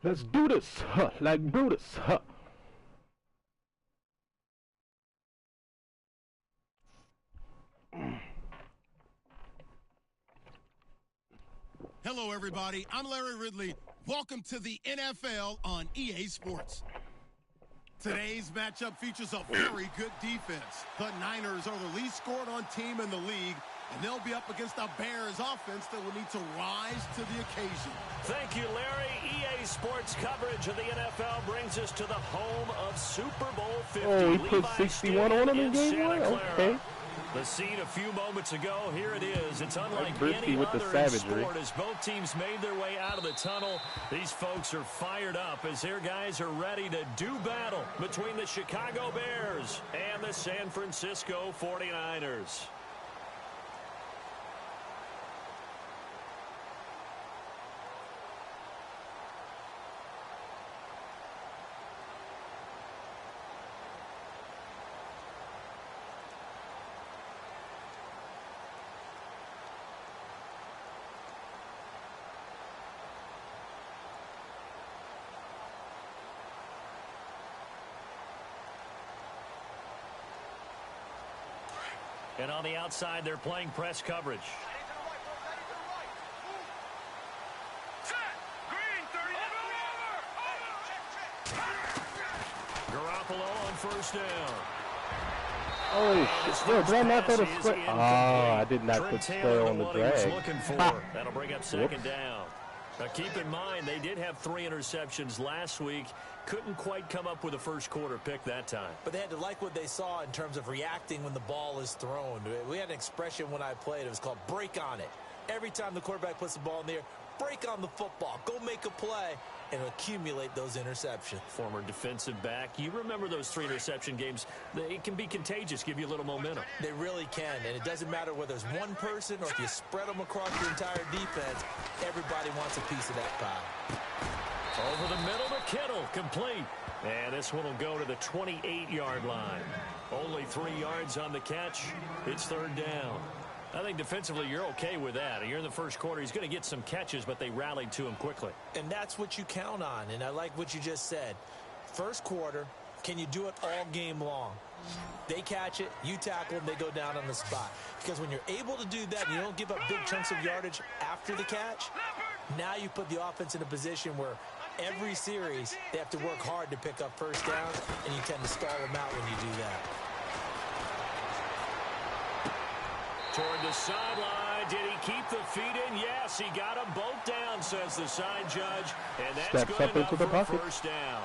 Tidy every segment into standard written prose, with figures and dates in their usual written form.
Let's do this, huh, like Brutus, huh. Hello, everybody. I'm Larry Ridley. Welcome to the NFL on EA Sports. Today's matchup features a very good defense. The Niners are the least scored on team in the league, and they'll be up against a Bears offense that will need to rise to the occasion. Thank you, Larry. EA Sports coverage of the NFL brings us to the home of Super Bowl 50. Oh, he put 61 on him in game one? Okay. The scene a few moments ago, here it is. It's unlike Brisky any with other the in savagery. sport as both teams made their way out of the tunnel. These folks are fired up as their guys are ready to do battle between the Chicago Bears and the San Francisco 49ers. And on the outside, they're playing press coverage. Garoppolo on first down. Holy shit. Yo, did I not throw the square? Oh, I did not put square on the drag. That'll bring up second down. Now, keep in mind, they did have 3 interceptions last week. Couldn't quite come up with a first quarter pick that time. But they had to like what they saw in terms of reacting when the ball is thrown. We had an expression when I played. It was called break on it. Every time the quarterback puts the ball in the air, break on the football. Go make a play and accumulate those interceptions. Former defensive back. You remember those 3 interception games. It can be contagious, give you a little momentum. They really can, and it doesn't matter whether it's one person or if you spread them across your entire defense. Everybody wants a piece of that pie. Over the middle to Kittle, complete. And this one will go to the 28-yard line. Only 3 yards on the catch. It's third down. I think defensively you're okay with that. You're in the first quarter. He's going to get some catches, but they rallied to him quickly. And that's what you count on, and I like what you just said. First quarter, can you do it all game long? They catch it, you tackle them, they go down on the spot. Because when you're able to do that and you don't give up big chunks of yardage after the catch, now you put the offense in a position where every series they have to work hard to pick up first down, and you tend to stall them out when you do that. Toward the sideline. Did he keep the feet in? Yes, he got them both down, says the side judge. And that's Steps good up enough into the for a pocket. first down.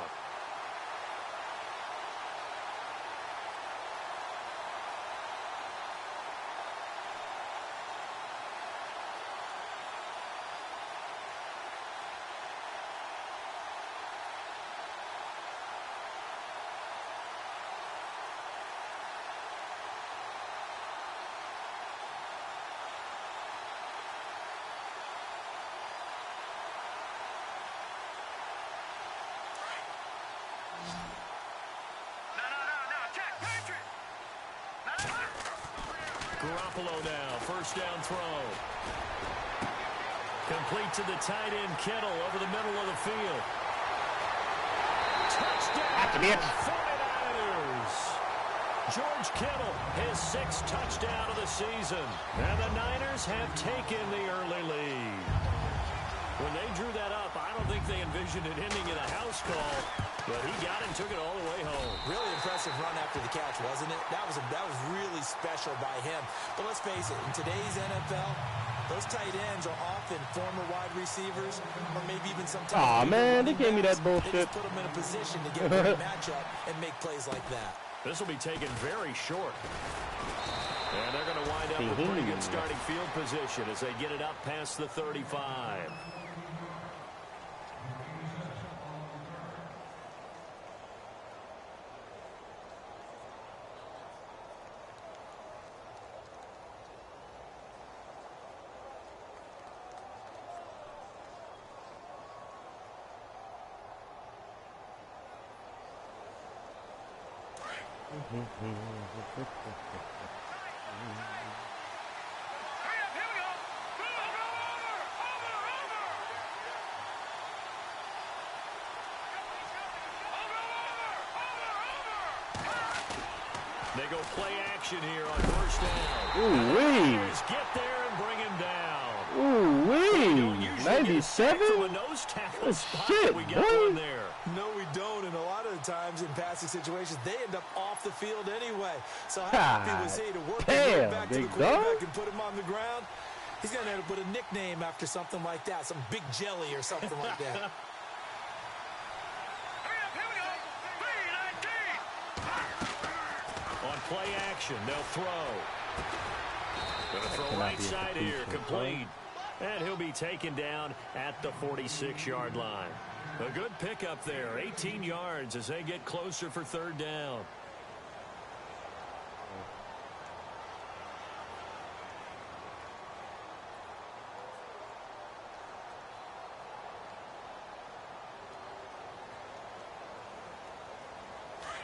Garoppolo now, first down throw. Complete to the tight end, Kittle, over the middle of the field. Touchdown, 49ers. George Kittle, his 6th touchdown of the season. And the Niners have taken the early lead. When they drew that up, I don't think they envisioned it ending in a house call, but he got it and took it all the way home. Really impressive run after the catch, wasn't it? That was really special by him. But let's face it, in today's NFL, those tight ends are often former wide receivers, or maybe even sometimes. Aw, man, they gave me that They bullshit. just put them in a position to get a great matchup and make plays like that. This will be taken very short. And they're going to wind up with pretty good starting field position as they get it up past the 35. They go play action here on first down. Ooh-wee. Get there and bring him down. Ooh-wee. 97? Oh, shit, We got boy. one there. No, we don't. And a lot of the times in passing situations, they end up off the field anyway. So how happy was he to work his way back to the quarterback and put him on the ground? He's going to end up with a nickname after something like that, some Big Jelly or something like that. On play action, they'll throw. Going to throw right side here, complete. And he'll be taken down at the 46-yard line. A good pickup there, 18 yards as they get closer for third down.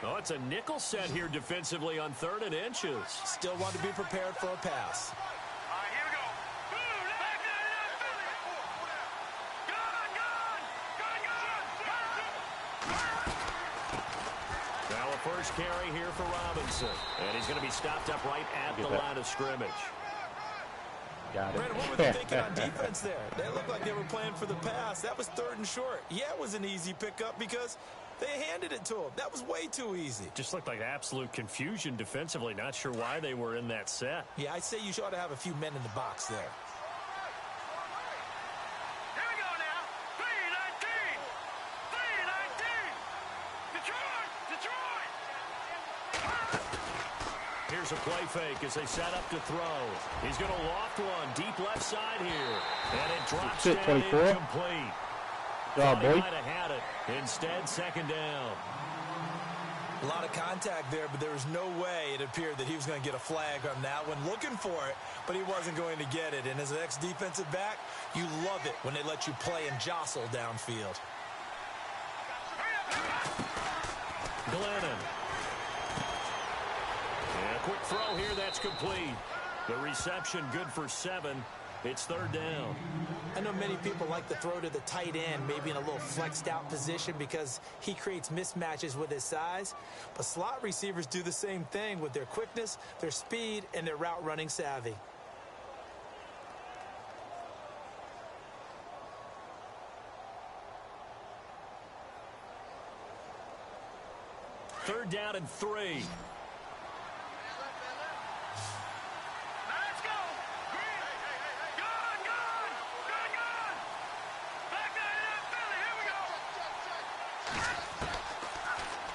Oh, it's a nickel set here defensively on 3rd and inches. Still want to be prepared for a pass. Now a first carry here for Robinson. And he's going to be stopped up right at the line of scrimmage. Got it. Brandon, what were they thinking on defense there? They looked like they were playing for the pass. That was 3rd and short. Yeah, it was an easy pickup because they handed it to him. That was way too easy. Just looked like absolute confusion defensively. Not sure why they were in that set. Yeah, I'd say you ought to have a few men in the box there. Here we go now. 3-19. 3-19. Detroit. Here's a play fake as they set up to throw. He's going to loft one deep left side here. And it drops down 24. incomplete. Good job, boy. Might have had it. Instead, second down. A lot of contact there, but there was no way it appeared that he was going to get a flag on that one. Looking for it, but he wasn't going to get it. And as an ex-defensive back, you love it when they let you play and jostle downfield. Glennon. And a quick throw here, that's complete. The reception good for 7. It's 3rd down. I know many people like to throw to the tight end, maybe in a little flexed out position because he creates mismatches with his size. But slot receivers do the same thing with their quickness, their speed, and their route running savvy. Third down and 3.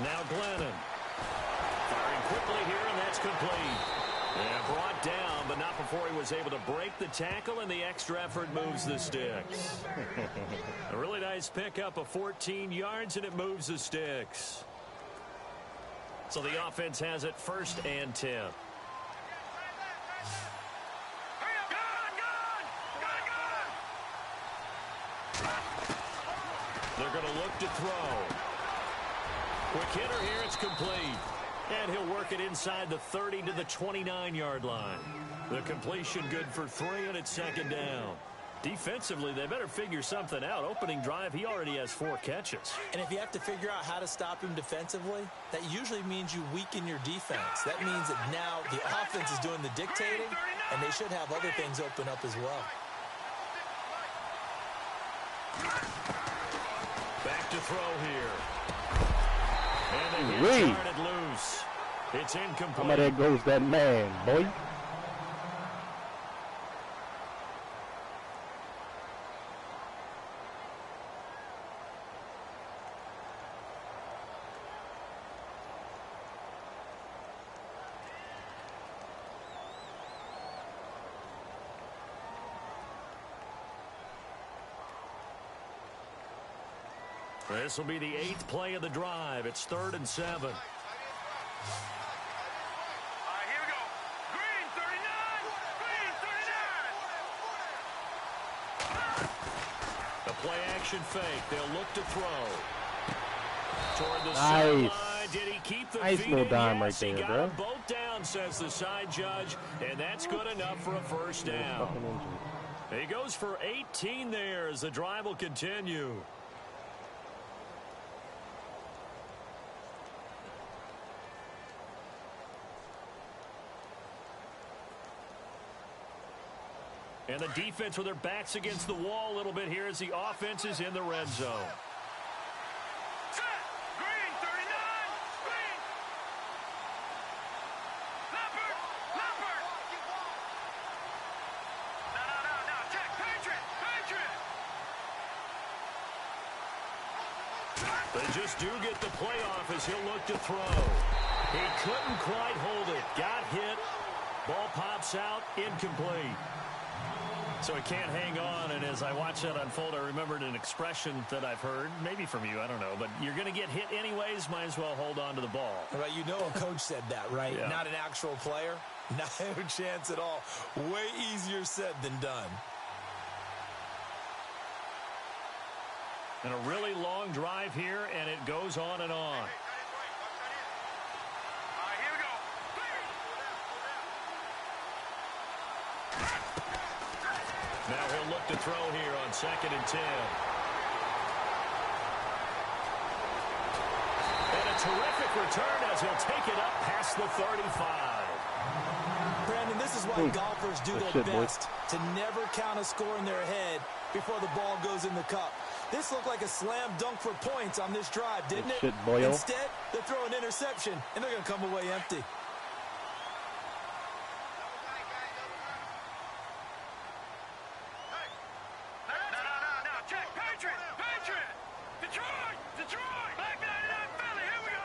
Now Glennon. Firing quickly here, and that's complete. And brought down, but not before he was able to break the tackle, and the extra effort moves the sticks. A really nice pickup of 14 yards, and it moves the sticks. So the offense has it 1st and 10. They're going to look to throw. Quick hitter here, it's complete. And he'll work it inside the 30 to the 29-yard line. The completion good for 3, and it's second down. Defensively, they better figure something out. Opening drive, he already has 4 catches. And if you have to figure out how to stop him defensively, that usually means you weaken your defense. That means that now the offense is doing the dictating, and they should have other things open up as well. Back to throw here. And they turn it loose. It's incomplete. How there goes that man, boy. This will be the 8th play of the drive. It's 3rd and 7. Here we go. Green 39. Green 39. The play action fake. They'll look to throw. Toward the Nice. sideline. Did he keep the Nice feet little in? dime Yes, right he there, got bro. them both down, says the side judge, and that's good enough for a first down. He goes for 18 there as the drive will continue. And the defense with their backs against the wall a little bit here as the offense is in the red zone. Set. Green, 39. Green. Leopard. Leopard. No. Check. Patriot. Patriot. They just do get the playoff as he'll look to throw. He couldn't quite hold it. Got hit. Ball pops out. Incomplete. So he can't hang on, and as I watch that unfold, I remembered an expression that I've heard, maybe from you, I don't know, but you're going to get hit anyways, might as well hold on to the ball. Right, you know a coach said that, right? Yeah. Not an actual player. Not a chance at all. Way easier said than done. And a really long drive here, and it goes on and on. Here we go. Now he'll look to throw here on 2nd and 10. And a terrific return as he'll take it up past the 35. Brandon, this is why golfers do their best to never count a score in their head before the ball goes in the cup. This looked like a slam dunk for points on this drive, didn't it? Instead, they throw an interception, and they're going to come away empty. No. Check. Patriot. Patriot. Detroit. Black 99 Philly. Here we go.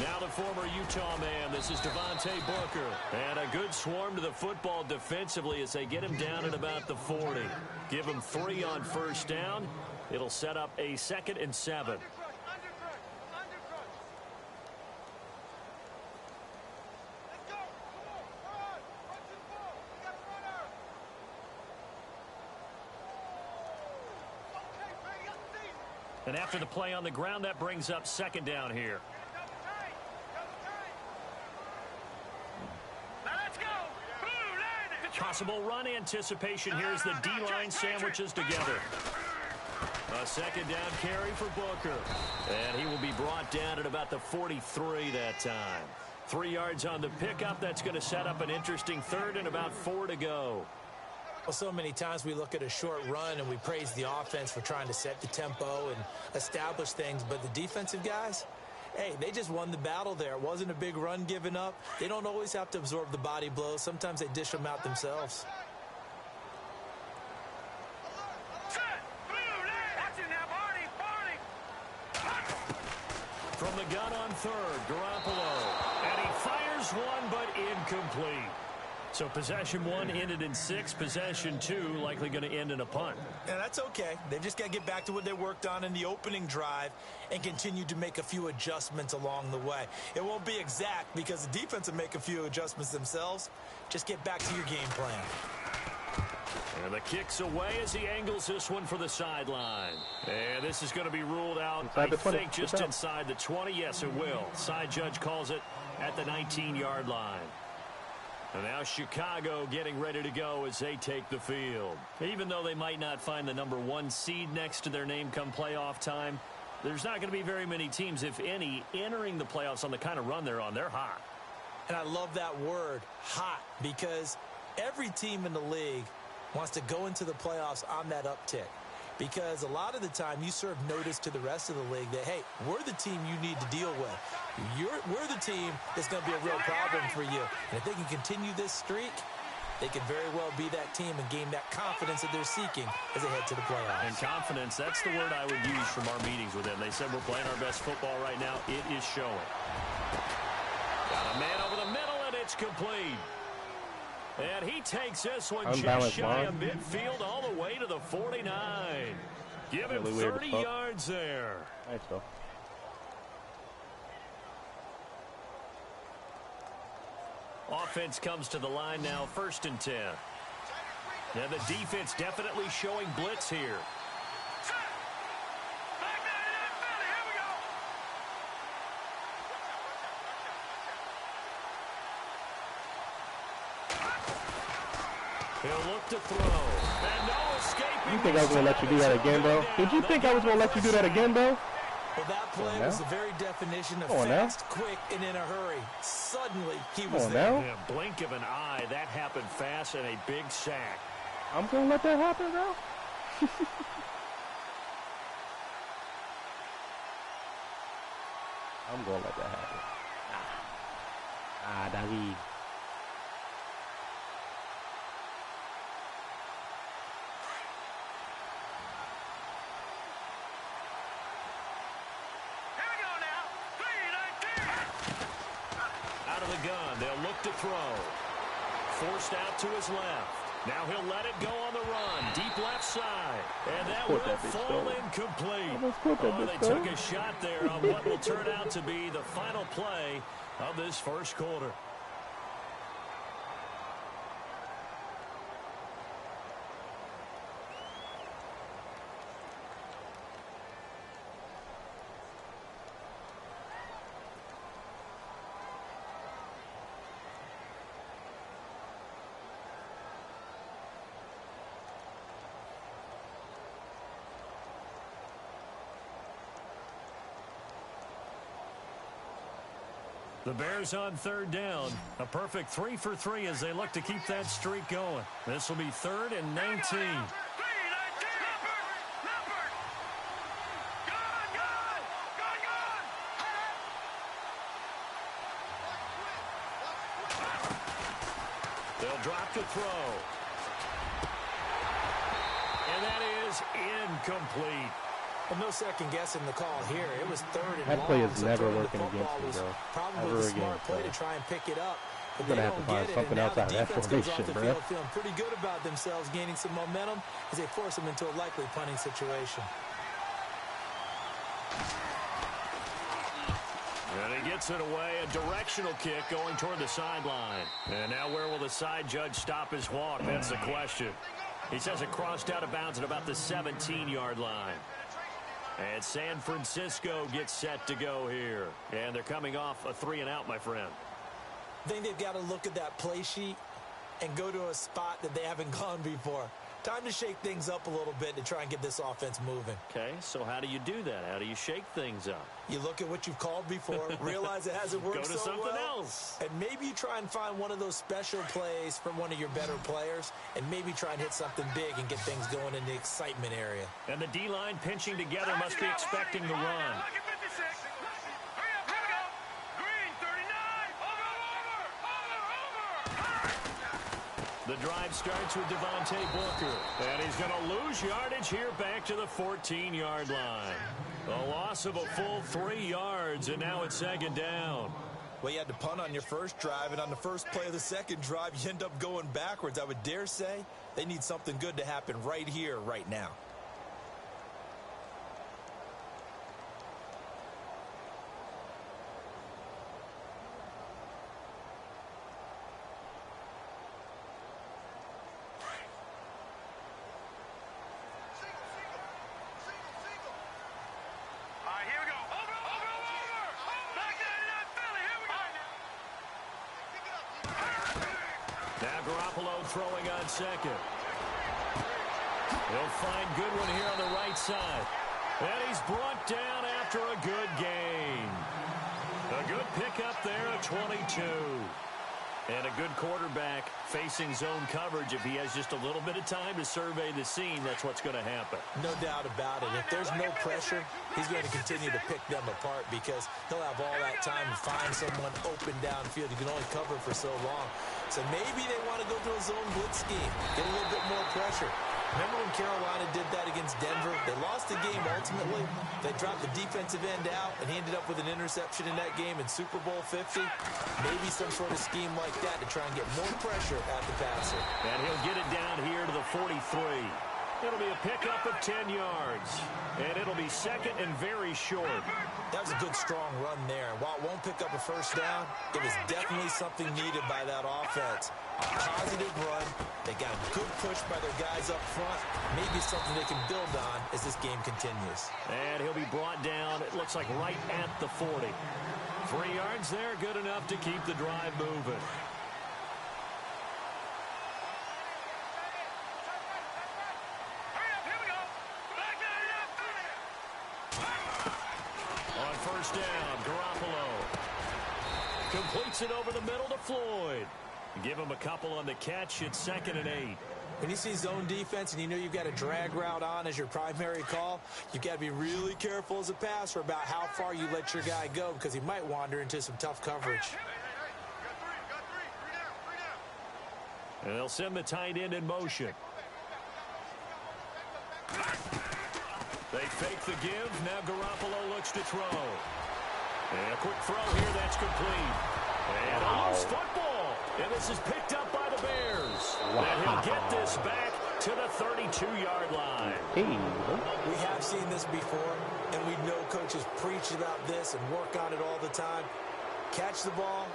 Now the former Utah man, this is Devontae Booker. And a good swarm to the football defensively as they get him down at about the 40. Give him 3 on first down. It'll set up a 2nd and 7. And after the play on the ground, that brings up 2nd down here. Possible run anticipation here as the D-line sandwiches together. A 2nd down carry for Booker. And he will be brought down at about the 43 that time. 3 yards on the pickup. That's going to set up an interesting 3rd and about 4 to go. Well, so many times we look at a short run and we praise the offense for trying to set the tempo and establish things, but the defensive guys, hey, they just won the battle there. It wasn't a big run given up. They don't always have to absorb the body blows. Sometimes they dish them out themselves. From the gun on 3rd, Garoppolo. And he fires one, but incomplete. So possession 1 ended in 6. Possession 2 likely going to end in a punt. And that's okay. They've just got to get back to what they worked on in the opening drive and continue to make a few adjustments along the way. It won't be exact because the defense will make a few adjustments themselves. Just get back to your game plan. And the kick's away as he angles this one for the sideline. And this is going to be ruled out, I think, just inside the 20. Yes, it will. Side judge calls it at the 19-yard line. And now Chicago getting ready to go as they take the field. Even though they might not find the number 1 seed next to their name come playoff time, there's not going to be very many teams, if any, entering the playoffs on the kind of run they're on. They're hot. And I love that word, hot, because every team in the league wants to go into the playoffs on that uptick. Because a lot of the time you serve notice to the rest of the league that, hey, we're the team you need to deal with. We're the team that's going to be a real problem for you. And if they can continue this streak, they could very well be that team and gain that confidence that they're seeking as they head to the playoffs. And confidence, that's the word I would use from our meetings with them. They said we're playing our best football right now. It is showing. Got a man over the middle, and it's complete. And he takes this one just shy of midfield all the way to the 49. Give him 30 yards there. Nice, though. Offense comes to the line now, 1st and 10. Now the defense definitely showing blitz here. He'll look to throw. And no escaping. You think I was going to let you do that again, bro? Did you think I was going to let you do that again, bro? Well, that play was the very definition of fast, quick, and in a hurry. Suddenly, he was there. Yeah, blink of an eye, that happened fast and a big sack. I'm going to let that happen, bro. I'm going to let that happen. David. Out of the gun, they'll look to throw. Forced out to his left. Now he'll let it go on the run. Deep left side. And that will fall incomplete. Oh, they took a shot there on what will turn out to be the final play of this first quarter. The Bears on third down. A perfect 3 for 3 as they look to keep that streak going. This will be 3rd and 19. They'll drop to throw. And that is incomplete. Well, no second guessing the call here. It was 3rd and that long. Play is so never throwing working the football against you, was bro. probably Never the again, smart play bro. to try and pick it up. But You're they going to have to don't find get it, something and now else the out of that defense comes off formation, the bro. field feeling pretty good about themselves, gaining some momentum as they force them into a likely punting situation. And he gets it away. A directional kick going toward the sideline. And now where will the side judge stop his walk? That's the question. He says it crossed out of bounds at about the 17-yard line. And San Francisco gets set to go here. And they're coming off a 3-and-out, my friend. I think they've got to look at that play sheet and go to a spot that they haven't gone before. Time to shake things up a little bit to try and get this offense moving. Okay, so how do you do that? How do you shake things up? You look at what you've called before, realize it hasn't worked Go to so something well, else. and maybe you try and find one of those special plays from one of your better players, and maybe try and hit something big and get things going in the excitement area. And the D-line pinching together must be expecting the run. The drive starts with Devontae Booker. And he's going to lose yardage here back to the 14-yard line. A loss of a full 3 yards, and now it's 2nd down. Well, you had to punt on your first drive, and on the first play of the second drive, you end up going backwards. I would dare say they need something good to happen right here, right now. Throwing on second. He'll find Goodwin here on the right side. And he's brought down after a good gain. A good pickup there at 22. And a good quarterback facing zone coverage. If he has just a little bit of time to survey the scene, that's what's going to happen. No doubt about it. If there's no pressure, he's going to continue to pick them apart because he'll have all that time to find someone open downfield. He can only cover for so long. So maybe they want to go to a zone blitz scheme, get a little bit more pressure. Remember when Carolina did that against Denver? They lost the game ultimately. They dropped the defensive end out, and he ended up with an interception in that game in Super Bowl 50. Maybe some sort of scheme like that to try and get more pressure at the passer. And he'll get it down here to the 43. It'll be a pickup of 10 yards. And it'll be 2nd and very short. That was a good, strong run there. While it won't pick up a first down, it was definitely something needed by that offense. A positive run. They got a good push by their guys up front. Maybe something they can build on as this game continues. And he'll be brought down, it looks like right at the 40. 3 yards there, good enough to keep the drive moving. first down. Garoppolo completes it over the middle to Floyd. Give him a couple on the catch. It's 2nd and 8. When you see zone defense and you know you've got a drag route on as your primary call, you've got to be really careful as a passer about how far you let your guy go because he might wander into some tough coverage. And they'll send the tight end in motion. They fake the give. Now Garoppolo looks to throw. And a quick throw here. That's complete. And a loose football. And this is picked up by the Bears. Wow. And he'll get this back to the 32-yard line. We have seen this before, and we know coaches preach about this and work on it all the time. Catch the ball.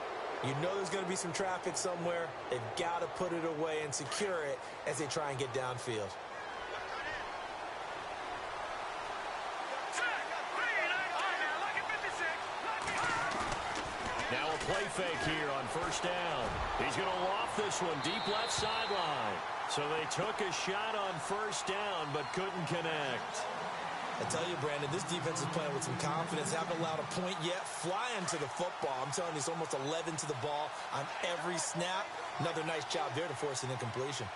You know there's going to be some traffic somewhere. They've got to put it away and secure it as they try and get downfield. Now a play fake here on first down. He's going to loft this one deep left sideline. So they took a shot on first down but couldn't connect. I tell you, Brandon, this defense is playing with some confidence. Haven't allowed a point yet. Flying to the football. I'm telling you, it's almost 11 to the ball on every snap. Another nice job there to force an incompletion.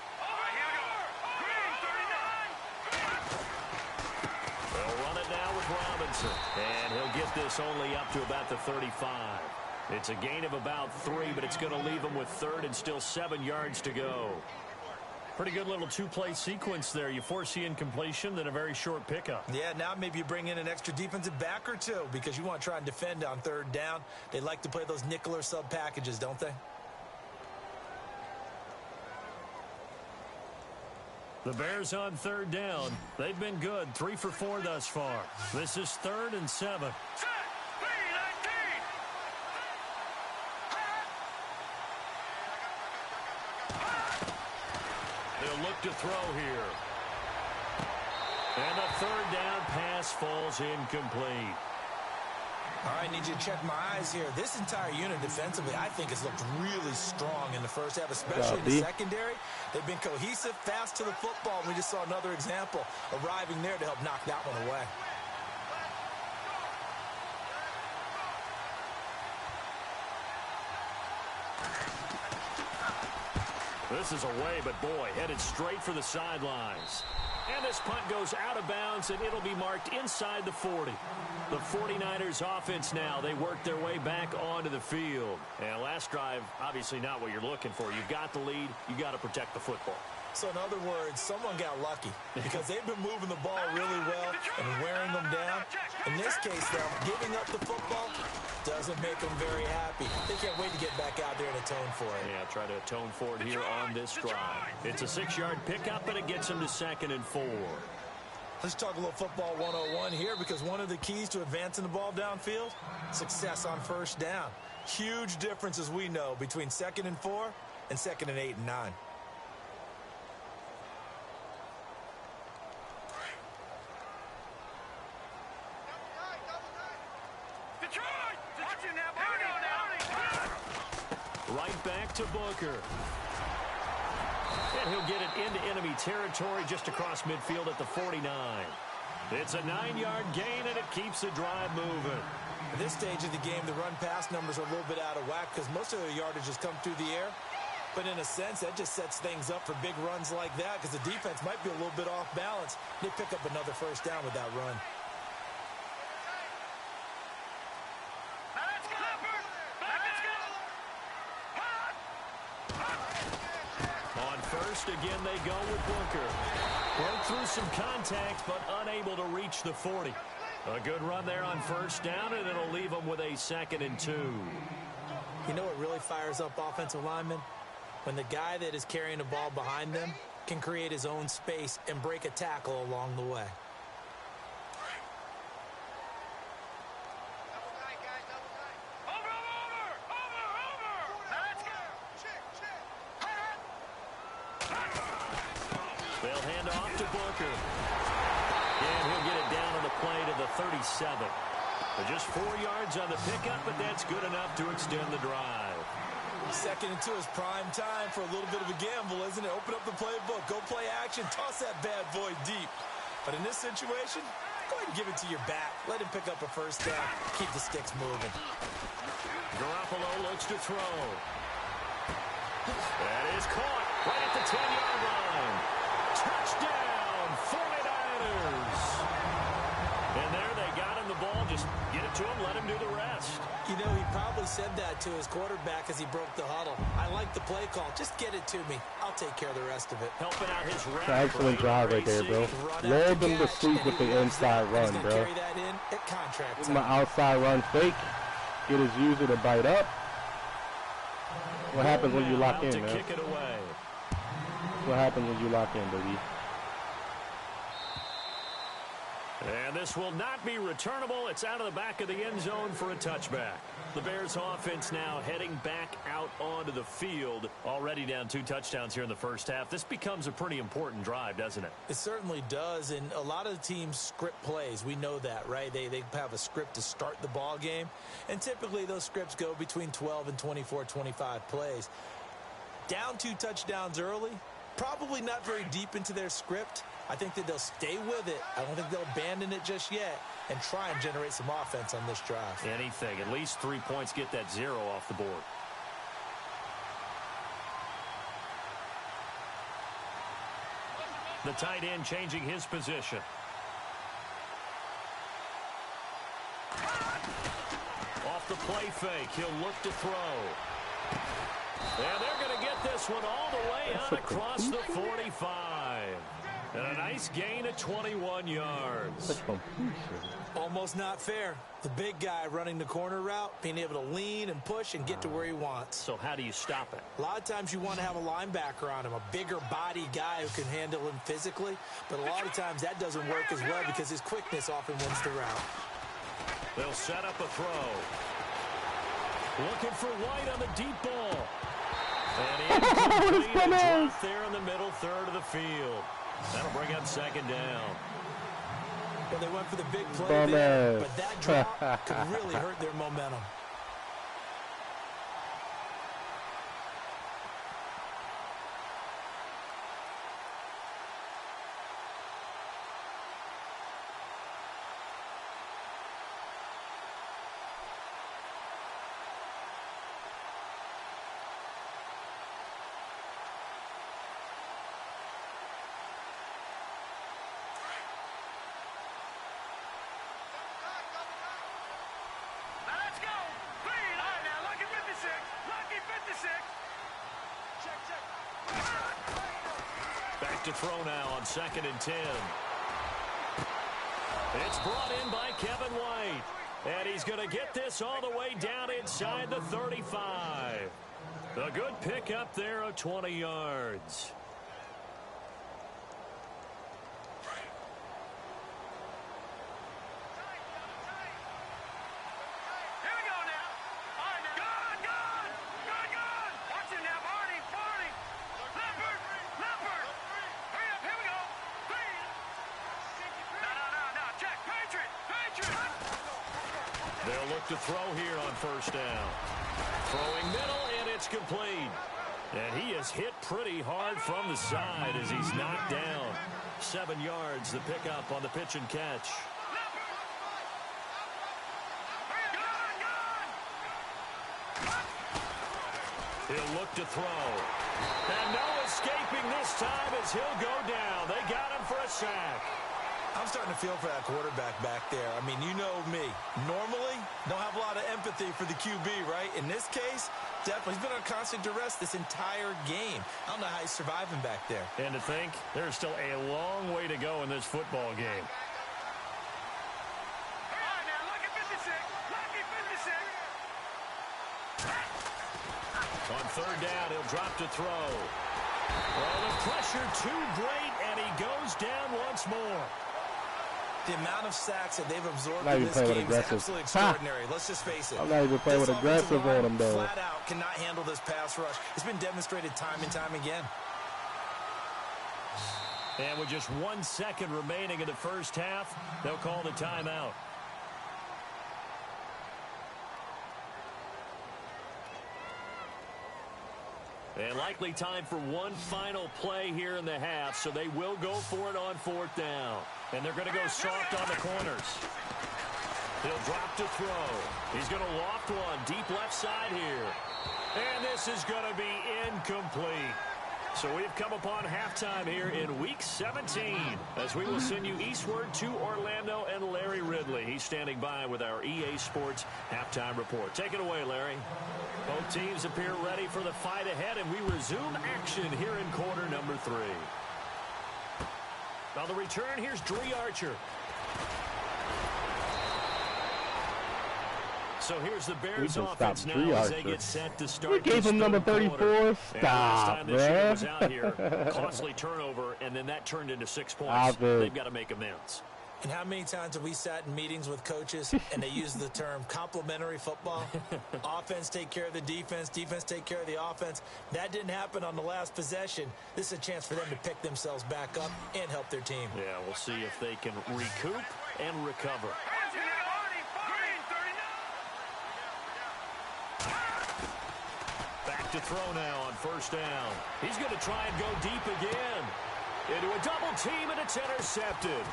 They'll run it now with Robinson. And he'll get this only up to about the 35. It's a gain of about 3, but it's going to leave him with 3rd and still 7 yards to go. Pretty good little two-play sequence there. You force the incompletion, then a very short pickup. Yeah, now maybe you bring in an extra defensive back or two because you want to try and defend on 3rd down. They like to play those nickel or sub packages, don't they? The Bears on 3rd down. They've been good, 3 for 4 thus far. This is 3rd and 7. They'll look to throw here. And the 3rd down pass falls incomplete. All right, need you to check my eyes here. This entire unit defensively, I think, has looked really strong in the first half, especially in the secondary. They've been cohesive, fast to the football. We just saw another example arriving there to help knock that one away. This is away, but boy, headed straight for the sidelines. And this punt goes out of bounds, and it'll be marked inside the 40. The 49ers offense now, they work their way back onto the field. And last drive, obviously not what you're looking for. You've got the lead. You've got to protect the football. So in other words, someone got lucky because they've been moving the ball really well and wearing them down. In this case, though, giving up the football doesn't make them very happy. They can't wait to get back out there and atone for it. Yeah, try to atone for it here on this drive. It's a 6-yard pickup, and it gets them to 2nd and 4. Let's talk a little football 101 here because one of the keys to advancing the ball downfield, success on first down. Huge difference, as we know, between 2nd and 4 and 2nd and 8 and 9. Right back to Booker. And he'll get it into enemy territory just across midfield at the 49. It's a 9-yard gain, and it keeps the drive moving. At this stage of the game, the run-pass numbers are a little bit out of whack because most of their yardage has come through the air. But in a sense, that just sets things up for big runs like that because the defense might be a little bit off balance. They pick up another first down with that run. First, again, they go with Booker. Broke through some contact, but unable to reach the 40. A good run there on first down, and it'll leave them with a 2nd and 2. You know what really fires up offensive linemen? When the guy that is carrying the ball behind them can create his own space and break a tackle along the way. They'll hand off to Booker. And he'll get it down on the play to the 37. Just 4 yards on the pickup, but that's good enough to extend the drive. 2nd and 2 is prime time for a little bit of a gamble, isn't it? Open up the playbook, go play action, toss that bad boy deep. But in this situation, go ahead and give it to your back. Let him pick up a first down. Keep the sticks moving. Garoppolo looks to throw. That is caught right at the 10-yard line. Touchdown, 49ers. And there they got him the ball. Just get it to him, let him do the rest. You know, he probably said that to his quarterback as he broke the huddle. I like the play call. Just get it to me. I'll take care of the rest of it. Helping out his It's an excellent drive right there, bro. Lull them to sleep with the inside run, bro. Carry that in at contract Give time. him an outside run fake. Get his user to bite up. What happens when you lock in, man? Kick it away. What happens when you lock in, baby? And this will not be returnable. It's out of the back of the end zone for a touchback. The Bears offense now heading back out onto the field. Already down 2 touchdowns here in the first half. This becomes a pretty important drive, doesn't it? It certainly does, and a lot of teams script plays. We know that, right? They have a script to start the ball game, and typically those scripts go between 12 and 24, 25 plays. Down 2 touchdowns early, probably not very deep into their script. I think that they'll stay with it. I don't think they'll abandon it just yet and try and generate some offense on this drive. Anything. At least 3 points, get that 0 off the board. The tight end changing his position. Off the play fake, he'll look to throw. And they're going to get this one all the way out across the 45. And a nice gain of 21 yards. Almost not fair. The big guy running the corner route, being able to lean and push and get to where he wants. So how do you stop it? A lot of times you want to have a linebacker on him, a bigger body guy who can handle him physically. But a lot of times that doesn't work as well because his quickness often wins the route. They'll set up a throw. Looking for White on the deep ball. And incomplete, a drop there in the middle third of the field. That'll bring up second down. Well, they went for the big play there, but that drop could really hurt their momentum. Back to throw now on 2nd and 10. It's brought in by Kevin White. And he's going to get this all the way down inside the 35. A good pickup there of 20 yards. They'll look to throw here on first down. Throwing middle, and it's complete. And he is hit pretty hard from the side as he's knocked down. 7 yards, the pickup on the pitch and catch. He'll look to throw. And no escaping this time as he'll go down. They got him for a sack. I'm starting to feel for that quarterback back there. I mean, you know me. Normally, don't have a lot of empathy for the QB, right? In this case, definitely. He's been on constant duress this entire game. I don't know how he's surviving back there. And to think, there's still a long way to go in this football game. On 3rd down, he'll drop to throw. Well, the pressure too great, and he goes down once more. The amount of sacks that they've absorbed in this game is absolutely extraordinary. Let's just face it. I'm not even playing with aggressive on him, though. Flat out cannot handle this pass rush. It's been demonstrated time and time again. And with just 1 second remaining in the first half, they'll call the timeout. And likely time for one final play here in the half, so they will go for it on 4th down. And they're going to go soft on the corners. He'll drop to throw. He's going to loft one deep left side here. And this is going to be incomplete. So we've come upon halftime here in Week 17 as we will send you eastward to Orlando and Larry Ridley. He's standing by with our EA Sports halftime report. Take it away, Larry. Both teams appear ready for the fight ahead, and we resume action here in quarter number 3. On the return, here's Dree Archer. So here's the Bears offense now as they get set to start. We gave him number 34. Stop, man. Was out here, costly turnover, and then that turned into 6 points. They've got to make amends. And how many times have we sat in meetings with coaches and they use the term complementary football? Offense take care of the defense, defense take care of the offense. That didn't happen on the last possession. This is a chance for them to pick themselves back up and help their team. Yeah, we'll see if they can recoup and recover. Back to throw now on 1st down. He's going to try and go deep again. Into a double team, and it's intercepted.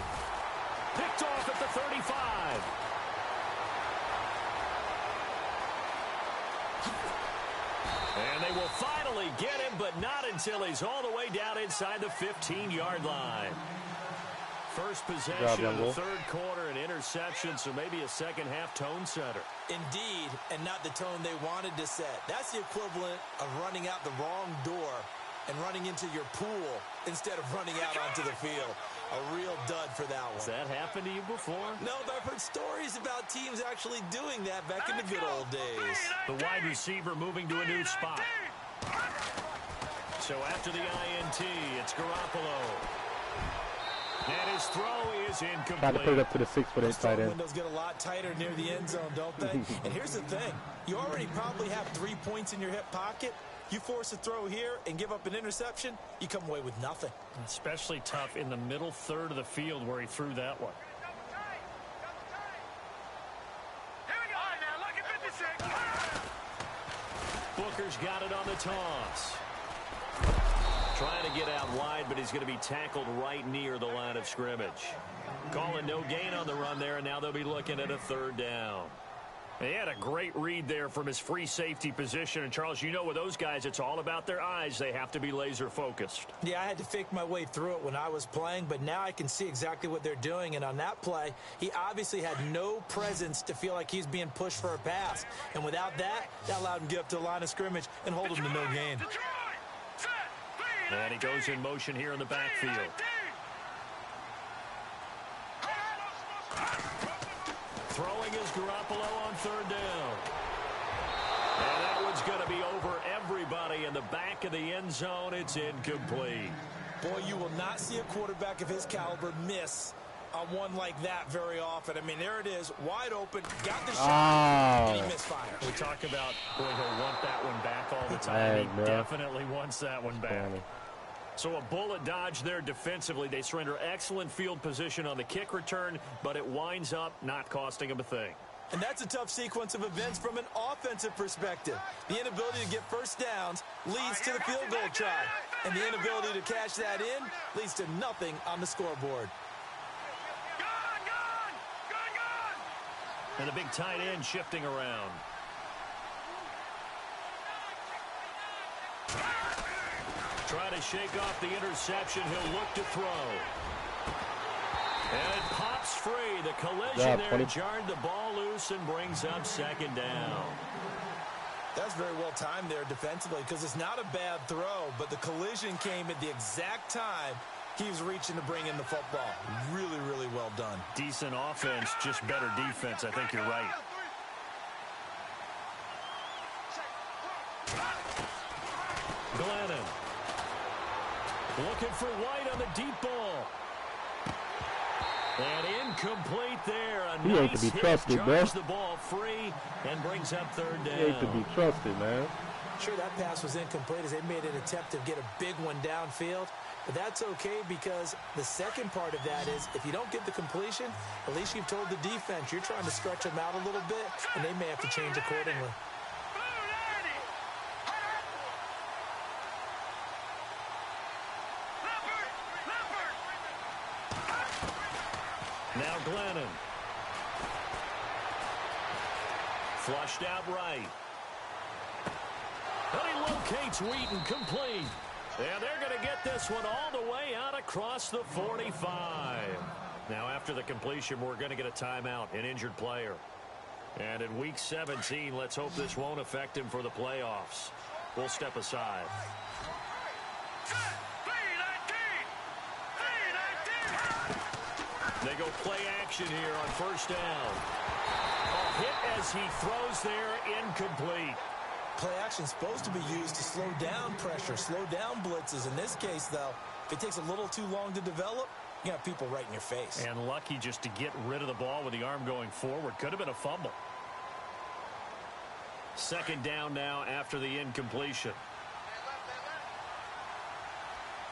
Picked off at the 35. And they will finally get him, but not until he's all the way down inside the 15-yard line. First possession of the 3rd quarter, an interception, so maybe a second-half tone setter. Indeed, and not the tone they wanted to set. That's the equivalent of running out the wrong door and running into your pool instead of running out onto the field. A real dud for that one. Has that happened to you before? No, but I've heard stories about teams actually doing that back in the good old days. The wide receiver moving to a new spot. So after the INT, it's Garoppolo. And his throw is incomplete. Got to put it up to the 6'8" tight end. Windows get a lot tighter near the end zone, don't they? And here's the thing. You already probably have 3 points in your hip pocket. You force a throw here and give up an interception, you come away with nothing. Especially tough in the middle third of the field where he threw that one. Booker's got it on the toss. Trying to get out wide, but he's going to be tackled right near the line of scrimmage. Calling no gain on the run there, and now they'll be looking at a 3rd down. He had a great read there from his free safety position. And, Charles, you know with those guys, it's all about their eyes. They have to be laser-focused. Yeah, I had to fake my way through it when I was playing, but now I can see exactly what they're doing. And on that play, he obviously had no presence to feel like he's being pushed for a pass. And without that, that allowed him to get up to the line of scrimmage and hold him to no gain. And he goes in motion here in the backfield. Throwing is Garoppolo on 3rd down. And that one's going to be over everybody in the back of the end zone. It's incomplete. Boy, you will not see a quarterback of his caliber miss on one like that very often. I mean, there it is, wide open, got the shot, and he misfires. We talk about, boy, he'll want that one back all the time. He definitely wants that one back. So a bullet dodge there defensively. They surrender excellent field position on the kick return, but it winds up not costing them a thing. And that's a tough sequence of events from an offensive perspective. The inability to get first downs leads to the field goal try. And the inability to cash that in leads to nothing on the scoreboard. And the big tight end shifting around. Try to shake off the interception. He'll look to throw. And it pops free. The collision there jarred the ball loose and brings up 2nd down. That's very well timed there defensively because it's not a bad throw, but the collision came at the exact time he was reaching to bring in the football. Really, really well done. Decent offense, just better defense. I think you're right. Glennon. Looking for White on the deep ball. And incomplete there. He ain't to be trusted, bro. The ball free and brings up 3rd down. He ain't to be trusted, man. Sure, that pass was incomplete as they made an attempt to get a big one downfield. But that's okay because the second part of that is if you don't get the completion, at least you've told the defense you're trying to stretch them out a little bit, and they may have to change accordingly. Now Glennon. Flushed out right. And he locates Wheaton, complete. And they're going to get this one all the way out across the 45. Now after the completion, we're going to get a timeout, an injured player. And in Week 17, let's hope this won't affect him for the playoffs. We'll step aside. They go play action here on first down. A hit as he throws there, incomplete. Play action is supposed to be used to slow down pressure, slow down blitzes. In this case, though, if it takes a little too long to develop, you got people right in your face. And lucky just to get rid of the ball with the arm going forward. Could have been a fumble. Second down now after the incompletion.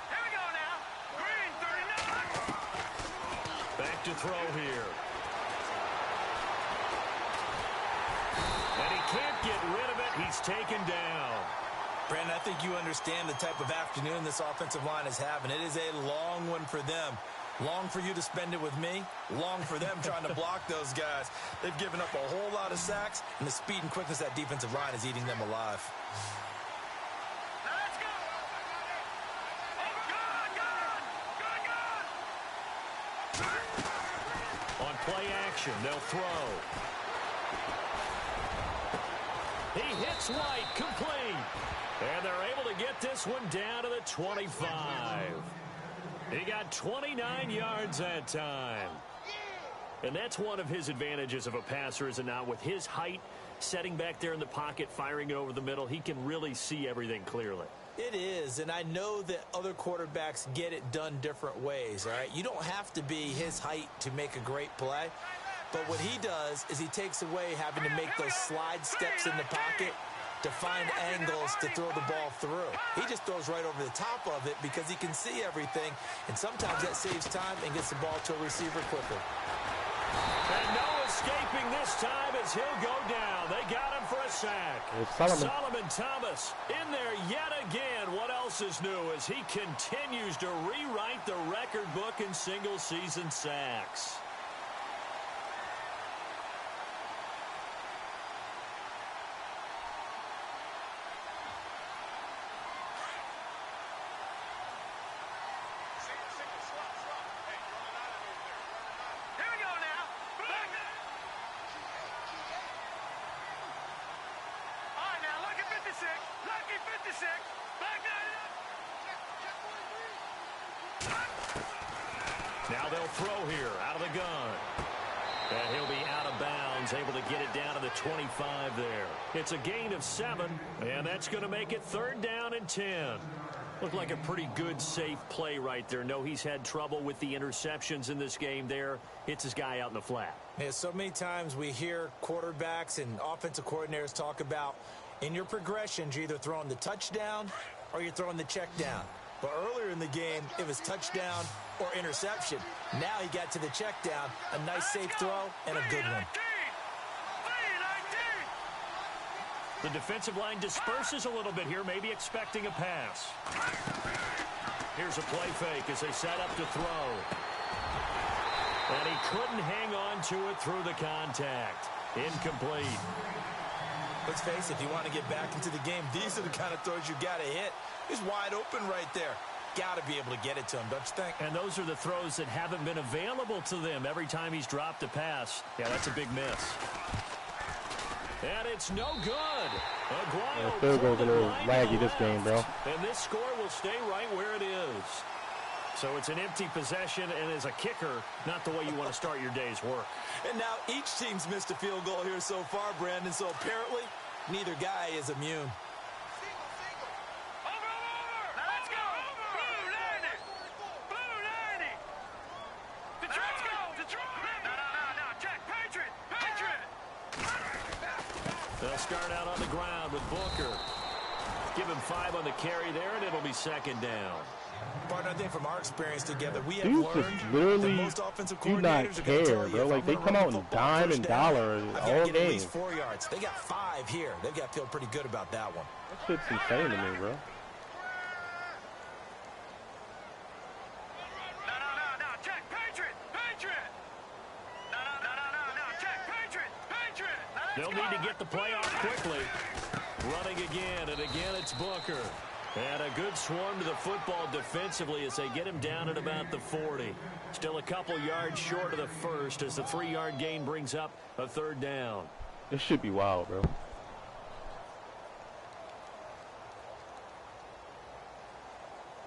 Here we go now. Green 39. Back to throw here. And he can't get rid of it. He's taken down. Brandon, I think you understand the type of afternoon this offensive line is having. It is a long one for them. Long for you to spend it with me. Long for them trying to block those guys. They've given up a whole lot of sacks, and the speed and quickness of that defensive line is eating them alive. Now let's go. Good. On play action, they'll throw. He hits White, complete. And they're able to get this one down to the 25. He got 29 yards that time. And that's one of his advantages of a passer, is it not? With his height, setting back there in the pocket, firing it over the middle, he can really see everything clearly. It is, and I know that other quarterbacks get it done different ways, all right? You don't have to be his height to make a great play. But what he does is he takes away having to make those slide steps in the pocket to find angles to throw the ball through. He just throws right over the top of it because he can see everything, and sometimes that saves time and gets the ball to a receiver quicker. And no escaping this time as he'll go down. They got him for a sack. Solomon Thomas in there yet again. What else is new as he continues to rewrite the record book in single-season sacks? Now they'll throw here out of the gun. And he'll be out of bounds, able to get it down to the 25 there. It's a gain of 7, and that's going to make it 3rd down and 10. Looked like a pretty good, safe play right there. No, he's had trouble with the interceptions in this game there. Hits his guy out in the flat. Yeah, so many times we hear quarterbacks and offensive coordinators talk about in your progressions, you're either throwing the touchdown or you're throwing the check down. But earlier in the game, it was touchdown or interception. Now he got to the check down, a nice safe throw, and a good one. The defensive line disperses a little bit here, maybe expecting a pass. Here's a play fake as they set up to throw. And he couldn't hang on to it through the contact. Incomplete. Let's face it, if you want to get back into the game, these are the kind of throws you got to hit. He's wide open right there. Got to be able to get it to him, don't you think? And those are the throws that haven't been available to them every time he's dropped a pass. Yeah, that's a big miss. And it's no good. Yeah, field goal's a little laggy this game, bro. And this score will stay right where it is. So it's an empty possession, and as a kicker, not the way you want to start your day's work. And now each team's missed a field goal here so far, Brandon, so apparently neither guy is immune. They'll start out on the ground with Booker. Give him 5 on the carry there, and it'll be 2nd down. Partner, I think from our experience together, we have Dudes learned just literally that most offensive do not coordinators are going to care, tell you, bro. Like, they come out and dime and dollar all At game. least 4 yards. They got 5 here. They've got to feel pretty good about that one. That shit's insane to me, bro. No, check, Patriot! They'll need to get the play off quickly. Running again, and again it's Booker. And a good swarm to the football defensively as they get him down at about the 40. Still a couple yards short of the first as the 3-yard gain brings up a third down. This should be wild, bro.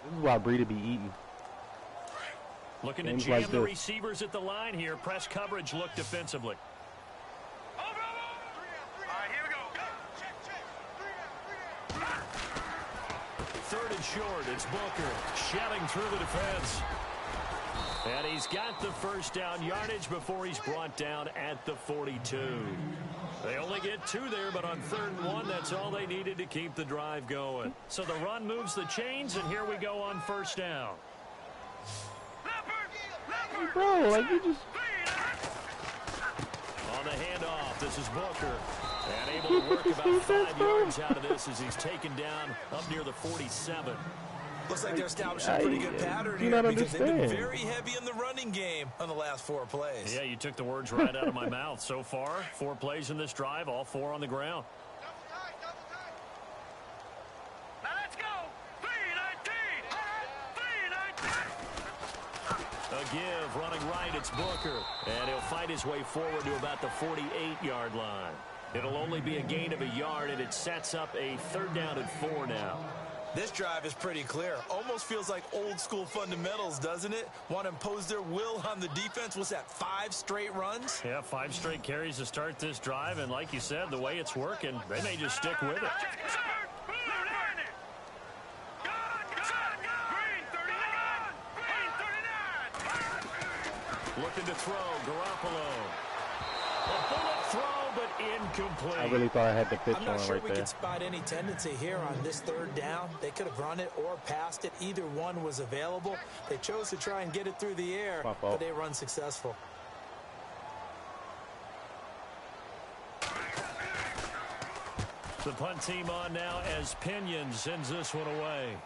This is why Breida be eating. Looking to jam the receivers at the line here. Press coverage look defensively. All right, here we go. Third and short, it's Booker shelling through the defense. And he's got the first down yardage before he's brought down at the 42. They only get 2 there, but on 3rd and 1, that's all they needed to keep the drive going. So the run moves the chains, and here we go on 1st down. Bro, like you just... On the handoff, this is Booker. And able to work about 5 yards out of this as he's taken down up near the 47. Looks like they're establishing a pretty good pattern here because they've been very heavy in the running game on the last 4 plays. Yeah, you took the words right out of my mouth. So far, 4 plays in this drive, all 4 on the ground. Now let's go. 3-19. A give, running right, it's Booker. And he'll fight his way forward to about the 48-yard line. It'll only be a gain of a yard, and it sets up a 3rd down and 4 now. This drive is pretty clear. Almost feels like old school fundamentals, doesn't it? Want to impose their will on the defense. What's that, 5 straight runs? Yeah, 5 straight carries to start this drive. And like you said, the way it's working, they may just stick with it. Looking to throw, Garoppolo. A bullet throw, but incomplete. I really thought I had the pitch on I'm not sure right we there. could spot any tendency here on this 3rd down. They could have run it or passed it. Either one was available. They chose to try and get it through the air, but they run successful. The punt team on now as Pinion sends this one away.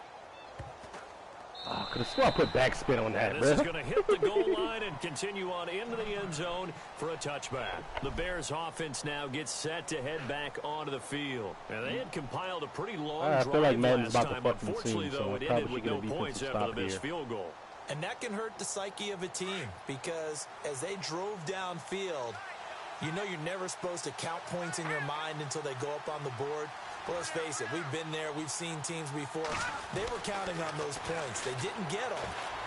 Oh, could have sworn I put backspin on that, This is bro. going to hit the goal line and continue on into the end zone for a touchback. The Bears offense now gets set to head back onto the field. And they had compiled a pretty long drive feel like Madden's last about to time. fucking Unfortunately, sing, though, so it I ended probably with should no get a points defensive after the stop missed here. field goal. And that can hurt the psyche of a team because as they drove downfield, you know you're never supposed to count points in your mind until they go up on the board. But let's face it, we've been there. We've seen teams before. They were counting on those points. They didn't get them.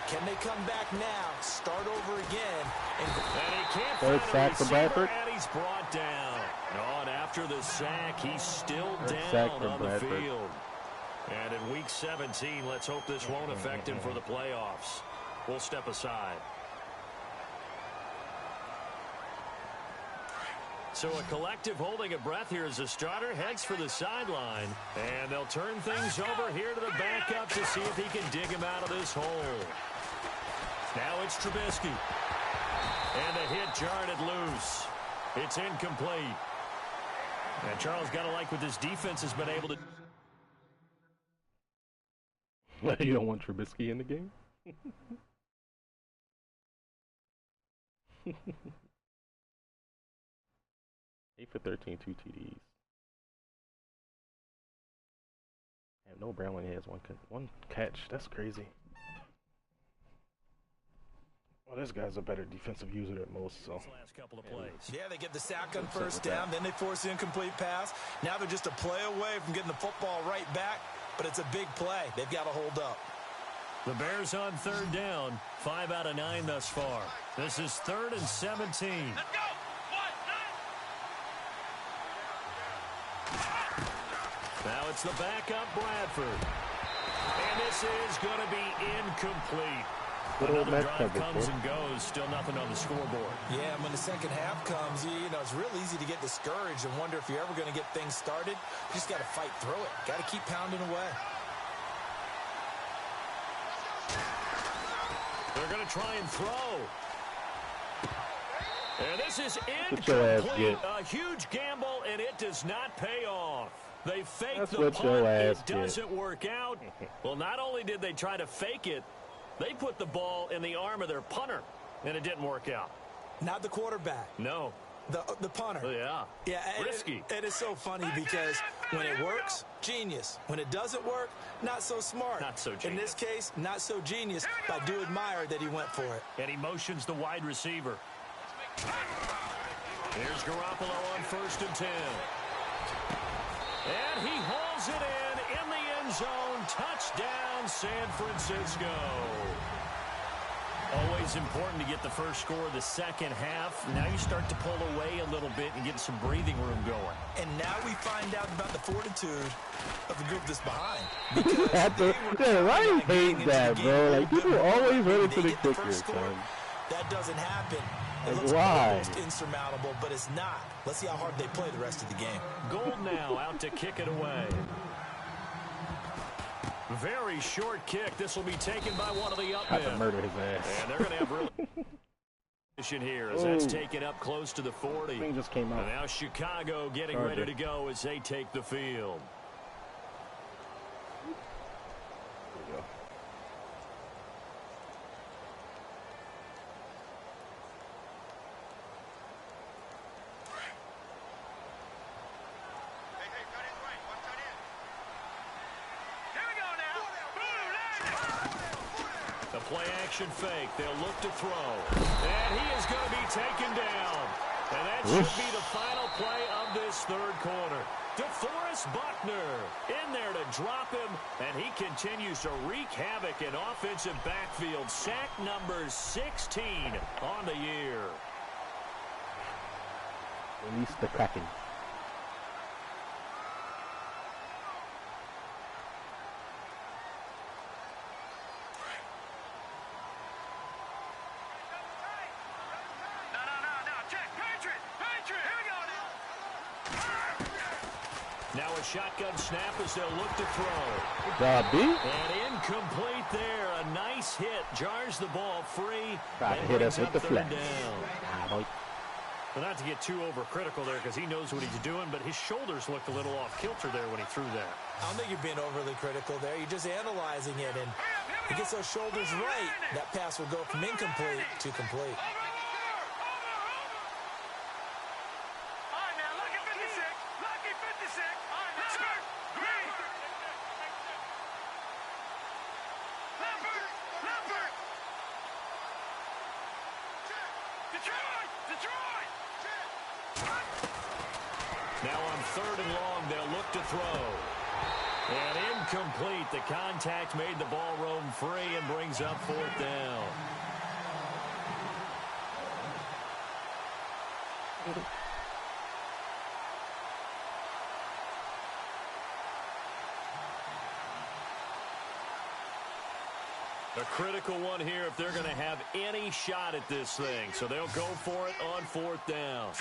Can they come back now, start over again? And he can't Third find a sack for receiver, Bradford. and he's brought down. Oh, and after the sack, he's still sack down for on the Bradford. field. And in Week 17, let's hope this won't affect him for the playoffs. We'll step aside. So a collective holding a breath here as the starter heads for the sideline. And they'll turn things over here to the backup to see if he can dig him out of this hole. Now it's Trubisky. And the hit jarred it loose. It's incomplete. And Charles got to like what this defense has been able to. You don't want Trubisky in the game? 8 for 13, 2 TDs. And no Brown only has one catch. That's crazy. Well, this guy's a better defensive user than most, so. Last couple of plays. Yeah, they get the sack on first down, then they force the incomplete pass. Now they're just a play away from getting the football right back, but it's a big play. They've got to hold up. The Bears on third down, 5 out of 9 thus far. This is 3rd and 17. Let's go. 1-9. Now it's the backup Bradford. And this is going to be incomplete. Another drive comes and goes, still nothing on the scoreboard. Yeah, and when the second half comes, you know, it's real easy to get discouraged and wonder if you're ever going to get things started. You just got to fight through it. Got to keep pounding away. They're going to try and throw. And this is incomplete. A huge gamble, and it does not pay off. They fake the punt. It doesn't work out. Well, not only did they try to fake it, they put the ball in the arm of their punter, and it didn't work out. Not the quarterback. No. The punter. Oh, yeah. Yeah, Risky. And it's so funny because when it works, genius. When it doesn't work, not so smart. Not so genius. In this case, not so genius, but I do admire that he went for it. And he motions the wide receiver. Here's Garoppolo on 1st and 10. And he hauls it in the end zone. Touchdown, San Francisco. Always important to get the first score of the second half. Now you start to pull away a little bit and get some breathing room going. And now we find out about the fortitude of the group that's behind. I hate that, bro. Like, people always run into the kicker, son. That doesn't happen. It Like, looks why? almost insurmountable, but it's not. Let's see how hard they play the rest of the game. Gold now out to kick it away. Very short kick. This will be taken by one of the up men. Tried to murder his ass. And they're going to have really position here as that's taken up close to the 40. Thing just came out. And now Chicago getting ready to go as they take the field. There we go. The play action fake. They'll look to throw. And he is going to be taken down. And that should be the final play of this third quarter. DeForest Buckner in there to drop him. And he continues to wreak havoc in offensive backfield. Sack number 16 on the year. Release the Kraken. Now a shotgun snap as they'll look to throw. Good job, B. And incomplete there. A nice hit. Jars the ball free. Tried to hit us with the flat. Well, not to get too overcritical there because he knows what he's doing, but his shoulders looked a little off kilter there when he threw that. I don't think you're being overly critical there. You're just analyzing it, and he gets those shoulders right. That pass will go from incomplete to complete. Now on 3rd and long, they'll look to throw. And incomplete. The contact made the ball roam free and brings up 4th down. A critical one here if they're going to have any shot at this thing. So they'll go for it on 4th down.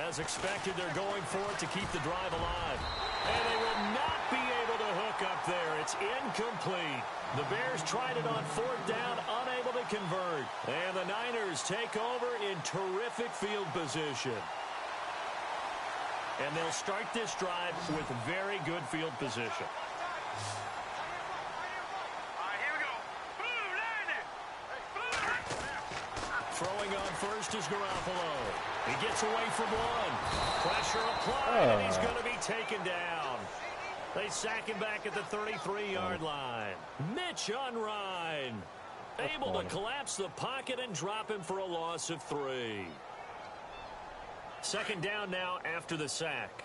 As expected, they're going for it to keep the drive alive. And they will not be able to hook up there. It's incomplete. The Bears tried it on 4th down, unable to convert. And the Niners take over in terrific field position. And they'll start this drive with very good field position. Throwing on first is Garoppolo. He gets away from one. Pressure applied, and he's going to be taken down. They sack him back at the 33-yard line. Mitch Unrein able to collapse the pocket and drop him for a loss of 3. 2nd down now after the sack.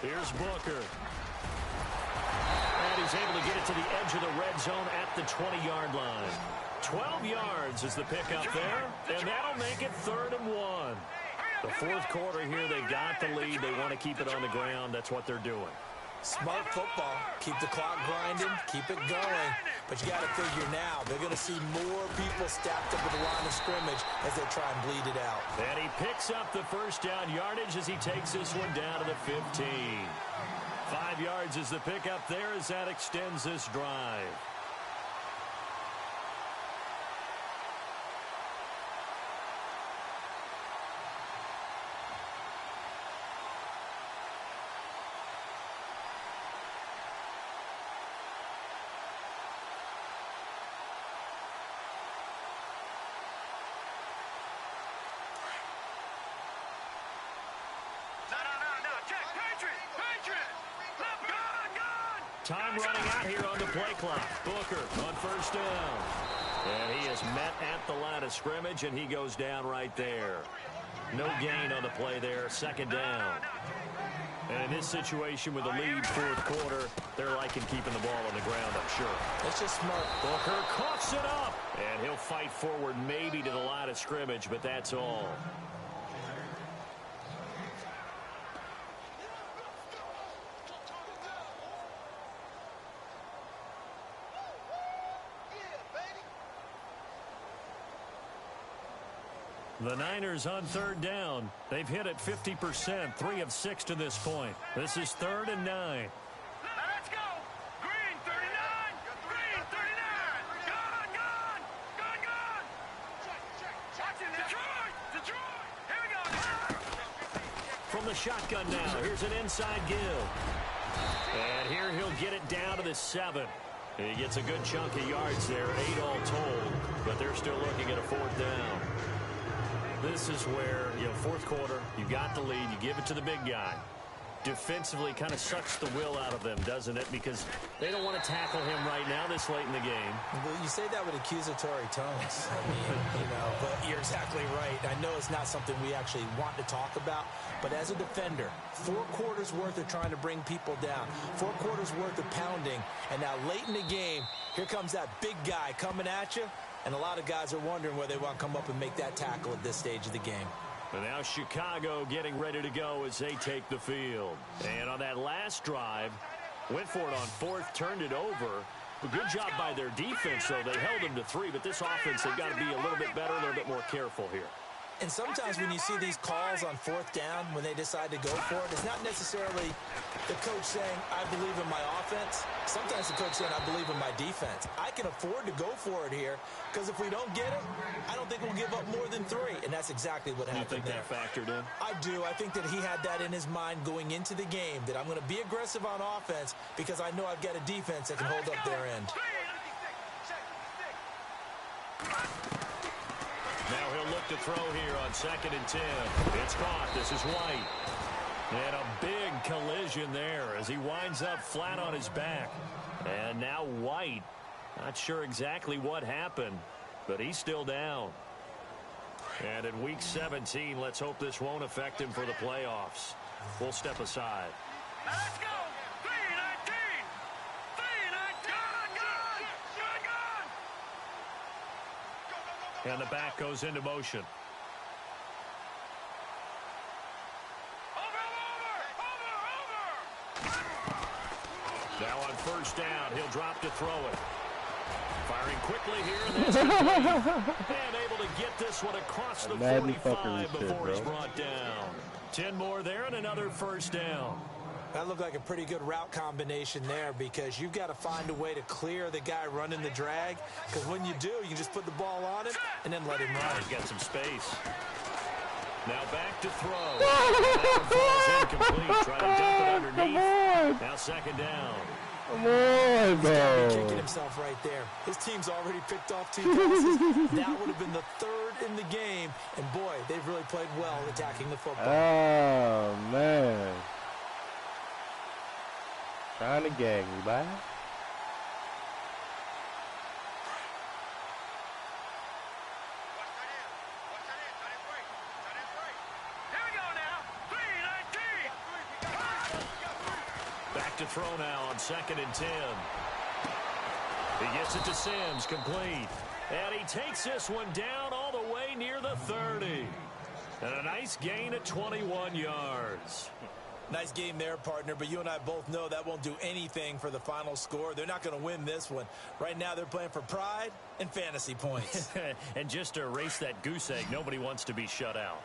Here's Booker. And he's able to get it to the edge of the red zone at the 20-yard line. 12 yards is the pickup there, and that'll make it 3rd and 1. The 4th quarter here, they've got the lead. They want to keep it on the ground. That's what they're doing. Smart football. Keep the clock grinding. Keep it going. But you got to figure now, they're going to see more people stacked up at the line of scrimmage as they try and bleed it out. And he picks up the 1st down yardage as he takes this one down to the 15. 5 yards is the pickup there as that extends this drive. Time running out here on the play clock. Booker on first down. And he is met at the line of scrimmage, and he goes down right there. No gain on the play there. Second down. And in this situation with the lead fourth quarter, they're liking keeping the ball on the ground, I'm sure. It's just smart. Booker coughs it up. And he'll fight forward maybe to the line of scrimmage, but that's all. The Niners on third down. They've hit it 50%, 3 of 6 to this point. This is 3rd and 9. Let's go. Green 39. Green 39. Gone. Watch it, Detroit. Here we go. From the shotgun now, here's an inside give. And here he'll get it down to the 7. He gets a good chunk of yards there, 8 all told, but they're still looking at a 4th down. This is where, fourth quarter, you got the lead, you give it to the big guy. Defensively kind of sucks the will out of them, doesn't it? Because they don't want to tackle him right now this late in the game. Well, you say that with accusatory tones. I mean, but you're exactly right. I know it's not something we actually want to talk about, but as a defender, 4 quarters worth of trying to bring people down, 4 quarters worth of pounding, and now late in the game, here comes that big guy coming at you. And a lot of guys are wondering where they want to come up and make that tackle at this stage of the game. And now Chicago getting ready to go as they take the field. And on that last drive, went for it on 4th, turned it over. A good job by their defense, though. They held them to 3, but this offense, they've got to be a little bit better, a little bit more careful here. And sometimes when you see these calls on 4th down, when they decide to go for it, it's not necessarily the coach saying, I believe in my offense. Sometimes the coach saying, I believe in my defense. I can afford to go for it here because if we don't get it, I don't think we'll give up more than 3. And that's exactly what happened there. You think that factored in? I do. I think that he had that in his mind going into the game, that I'm going to be aggressive on offense because I know I've got a defense that can hold up their end. Now he'll look to throw here on 2nd and 10. It's caught. This is White. And a big collision there as he winds up flat on his back. And now White, not sure exactly what happened, but he's still down. And in Week 17, let's hope this won't affect him for the playoffs. We'll step aside. Let's go. 3-19. 3-19. Gone. And the back goes into motion. Now on first down, he'll drop to throw it. Firing quickly here, and that's and able to get this one across the 45 before he's brought down. 10 more there and another first down. That looked like a pretty good route combination there because you've got to find a way to clear the guy running the drag because when you do, you can just put the ball on him and then let him run. He's got some space. Now back to throw. That falls incomplete. Try to dump it underneath. Now 2nd down. Come on, He's got to be kicking himself right there. His team's already picked off 2 passes. That would have been the 3rd in the game. And, boy, they've really played well attacking the football. Oh, man. Trying to gang you, bye. To throw now on 2nd and 10. He gets it to Sims, complete. And he takes this one down all the way near the 30. And a nice gain at 21 yards. Nice game there, partner, but you and I both know that won't do anything for the final score. They're not going to win this one. Right now they're playing for pride and fantasy points. And just to erase that goose egg, nobody wants to be shut out.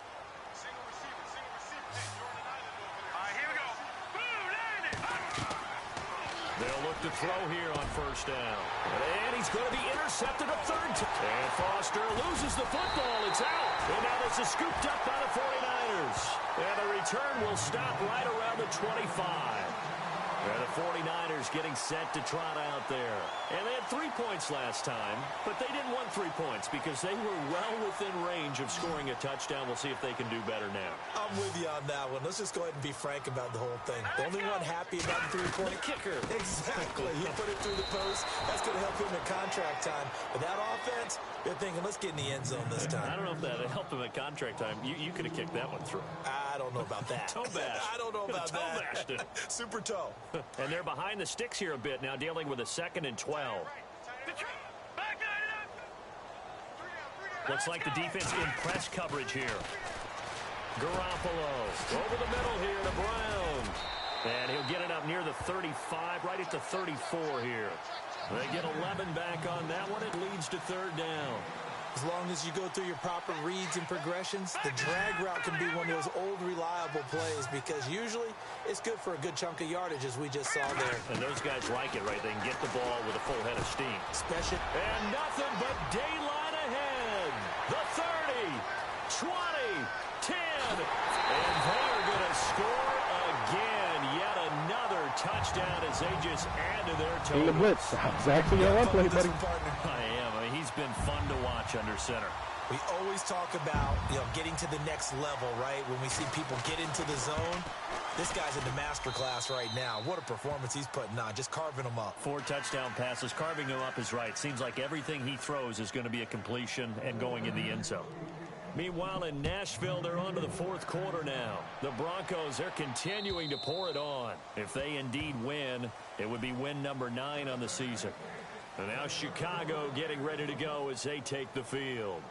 They'll look to throw here on first down. And he's going to be intercepted a 3rd time. And Foster loses the football. It's out. And now this is scooped up by the 49ers. And the return will stop right around the 25. And the 49ers getting set to trot out there. And they had 3 points last time, but they didn't want 3 points because they were well within range of scoring a touchdown. We'll see if they can do better now. I'm with you on that one. Let's just go ahead and be frank about the whole thing. The only one happy about the three-point kicker. Exactly. You put it through the post. That's going to help him at contract time. But that offense, they're thinking, let's get in the end zone this time. I don't know if that helped him at contract time. You could have kicked that one through. I don't know about that. Toe bash. I don't know about that. Toe bashed it. Super toe. And they're behind the sticks here a bit now, dealing with a 2nd and 12. Looks like the defense in press coverage here. Garoppolo over the middle here to Brown. And he'll get it up near the 35, right at the 34 here. They get 11 back on that one. It leads to 3rd down. As long as you go through your proper reads and progressions, the drag route can be one of those old reliable plays because usually it's good for a good chunk of yardage as we just saw there. And those guys like it, right? They can get the ball with a full head of steam. Special. And nothing but daylight ahead. The 30, 20, 10. And they are going to score again. Yet another touchdown as they just add to their total. In the blitz. Exactly how I play, buddy. I am. I mean, he's been fun to watch under center. We always talk about, getting to the next level, right? When we see people get into the zone, this guy's in the master class right now. What a performance he's putting on, just carving them up. 4 touchdown passes. Carving them up is right. Seems like everything he throws is going to be a completion and going in the end zone. Meanwhile, in Nashville, they're on to the 4th quarter now. The Broncos, they're continuing to pour it on. If they indeed win, it would be win number 9 on the season. And now Chicago getting ready to go as they take the field.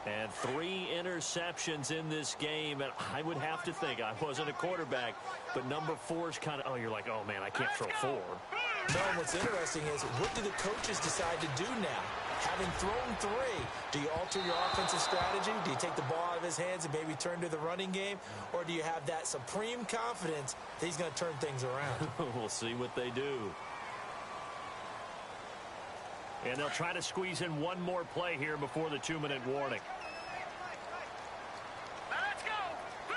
And 3 interceptions in this game. And I would have to think, I wasn't a quarterback, but number 4 is kind of, you're like, oh, man, I can't throw 4. No, and what's interesting is, what do the coaches decide to do now? Having thrown 3, do you alter your offensive strategy? Do you take the ball out of his hands and maybe turn to the running game? Or do you have that supreme confidence that he's going to turn things around? We'll see what they do. And they'll try to squeeze in one more play here before the 2-minute warning. Let's go.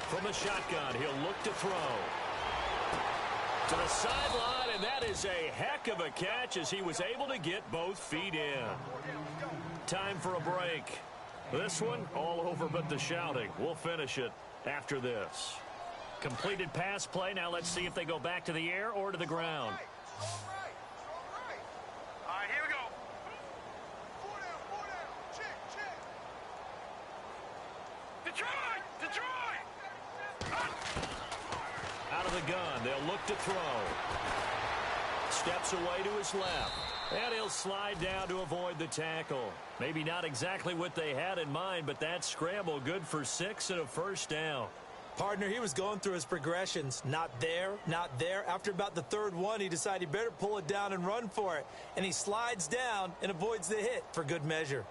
From the shotgun, he'll look to throw. To the sideline, and that is a heck of a catch as he was able to get both feet in. Time for a break. This one, all over but the shouting. We'll finish it after this. Completed pass play. Now let's see if they go back to the air or to the ground. All right, here we go. Detroit! Out of the gun, they'll look to throw. Steps away to his left. And he'll slide down to avoid the tackle. Maybe not exactly what they had in mind, but that scramble good for 6 and a 1st down. Partner, he was going through his progressions. Not there, not there. After about the 3rd one, he decided he better pull it down and run for it. And he slides down and avoids the hit for good measure.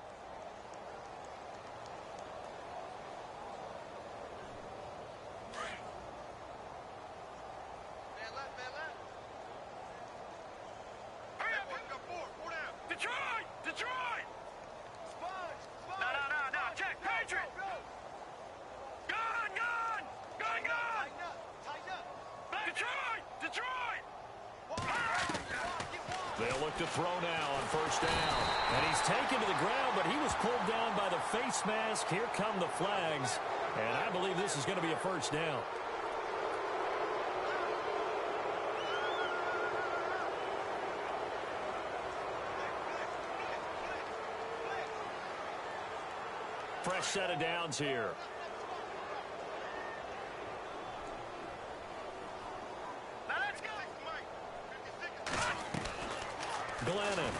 They'll look to throw now on 1st down. And he's taken to the ground, but he was pulled down by the face mask. Here come the flags. And I believe this is going to be a 1st down. Fresh set of downs here. Glennon.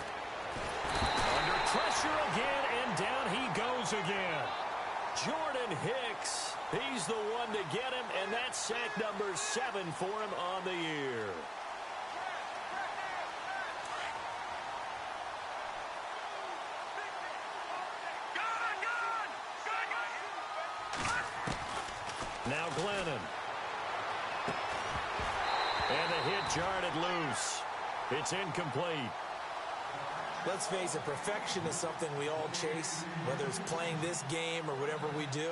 Under pressure again, and down he goes again. Jordan Hicks, he's the one to get him, and that's sack number 7 for him on the year. Now Glennon. And the hit jarred it loose. It's incomplete. Let's face it, perfection is something we all chase, whether it's playing this game or whatever we do.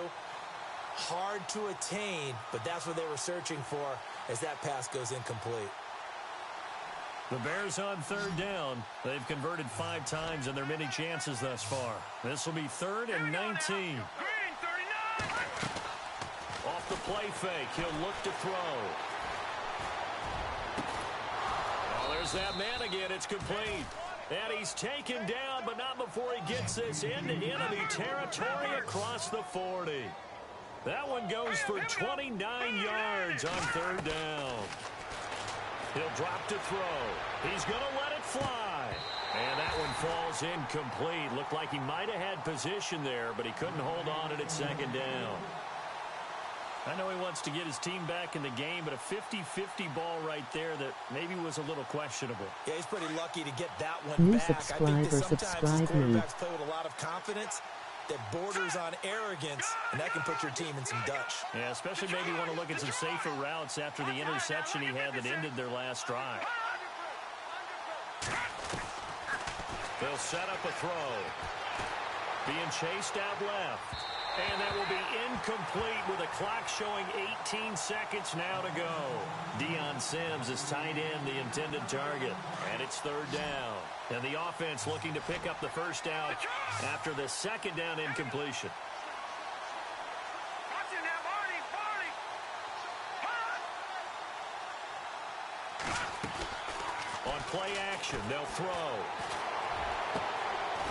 Hard to attain, but that's what they were searching for. as that pass goes incomplete. The Bears on third down. They've converted 5 times in their many chances thus far. This will be 3rd and 19. Green 39. Off the play fake, he'll look to throw. Oh, there's that man again. It's complete. And he's taken down, but not before he gets this into enemy territory across the 40. That one goes for 29 yards on third down. He'll drop to throw. He's going to let it fly. And that one falls incomplete. Looked like he might have had position there, but he couldn't hold on at second down. I know he wants to get his team back in the game, but a 50-50 ball right there that maybe was a little questionable. Yeah, he's pretty lucky to get that one back. I think that sometimes his quarterbacks play with a lot of confidence that borders on arrogance, and that can put your team in some Dutch. Yeah, especially maybe want to look at some safer routes after the interception he had that ended their last drive. They'll set up a throw. Being chased out left. And that will be incomplete with a clock showing 18 seconds now to go. Deion Sims is tight end, the intended target. And it's third down. And the offense looking to pick up the first down after the second down incompletion. On play action, they'll throw.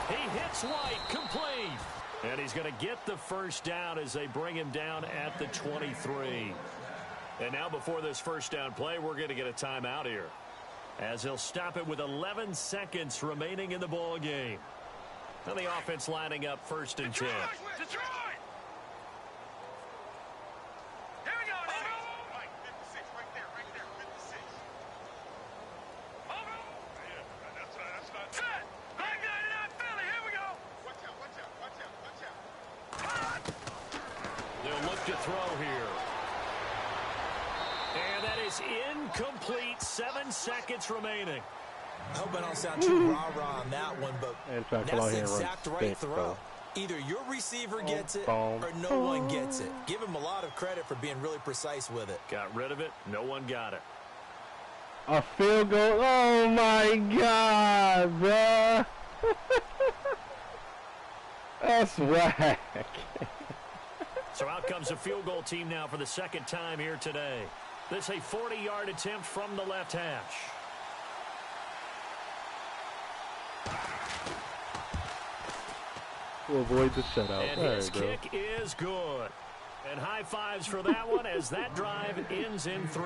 He hits White, complete. And he's going to get the first down as they bring him down at the 23. And now before this first down play, we're going to get a timeout here, as he'll stop it with 11 seconds remaining in the ball game. And the offense lining up 1st and 10. Detroit! Here we go, now. Right, 56, right there, 56. Over. Yeah, that's not set. Back 99 Philly, here we go. Watch out. They'll look to throw here. And that is incomplete. 7 seconds remaining. I hope I don't sound too rah-rah on that one, but that's the exact right throw. Either your receiver gets it or no one gets it. Give him a lot of credit for being really precise with it. Got rid of it. No one got it. A field goal. Oh, my God, bruh. That's whack. So out comes a field goal team now for the second time here today. This a 40-yard attempt from the left hash. To avoid the shutout. And his kick is good. And high fives for that one as that drive ends in 3.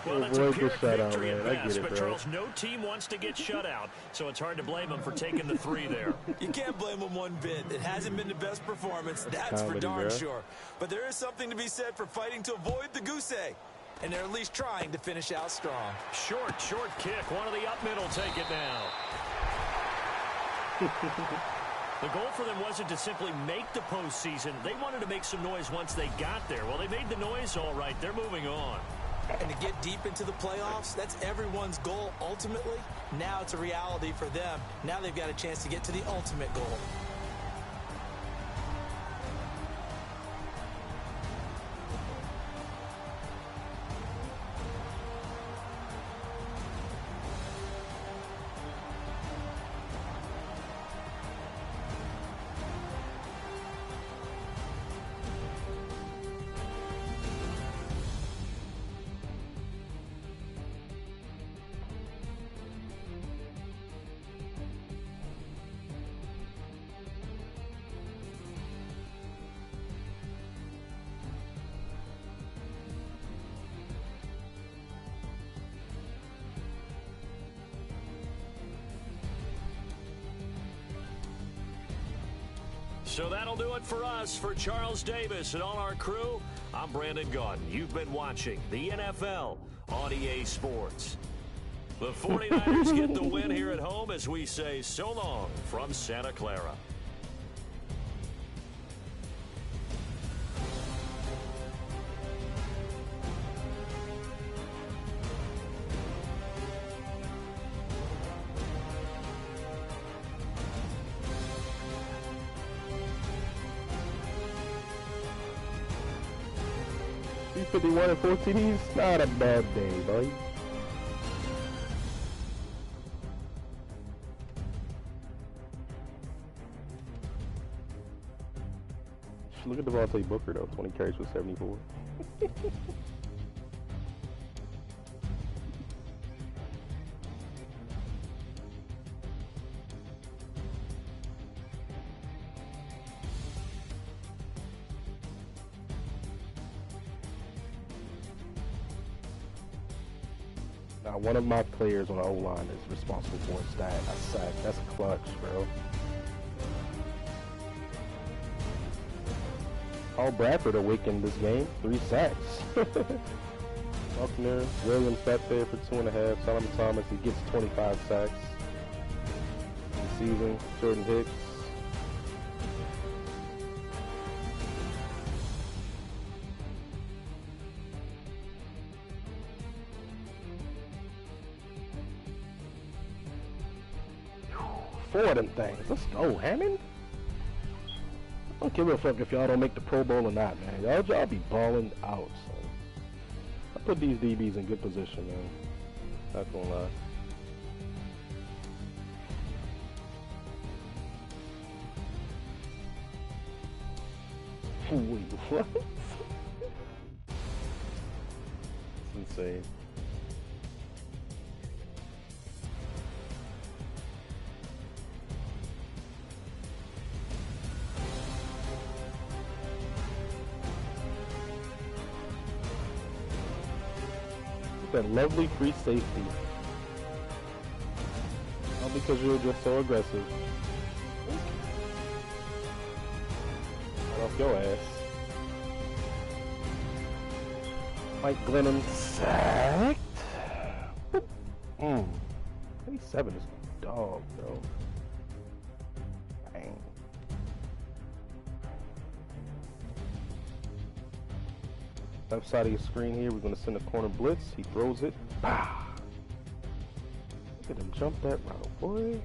Well, that's a Pyrrhic victory at best, but Charles, no team wants to get shut out, so it's hard to blame them for taking the 3 there. You can't blame them one bit. It hasn't been the best performance, that's for darn sure. But there is something to be said for fighting to avoid the goose egg, and they're at least trying to finish out strong. Short kick. One of the up middle take it now. The goal for them wasn't to simply make the postseason. They wanted to make some noise once they got there. Well, they made the noise all right. They're moving on. And to get deep into the playoffs, that's everyone's goal ultimately. Now it's a reality for them. Now they've got a chance to get to the ultimate goal. So that'll do it for us. For Charles Davis and all our crew, I'm Brandon Gaudin. You've been watching the NFL on EA Sports. The 49ers get the win here at home as we say so long from Santa Clara. 51 and 4 TDs. Not a bad day, boy. Look at Devontae Booker though, 20 carries for 74. Now, one of my players on the O-line is responsible for a sack. That's clutch, bro. Paul Bradford awakened this game. 3 sacks. Buckner, Williams back there for 2.5. Solomon Thomas, he gets 25 sacks. This season, Jordan Hicks. Four of them things. Let's go, Hammond. I don't give a fuck if y'all don't make the Pro Bowl or not, man. Y'all be balling out, son. I put these DBs in good position, man. Not gonna lie. Wait, what? It's insane. That lovely free safety. Not because you're just so aggressive. Get off your ass. Mike Glennon sacked. 27 is dog, bro. Dang. Left side of your screen here, we're going to send a corner blitz. He throws it. Bah! Look at him jump that route, boy.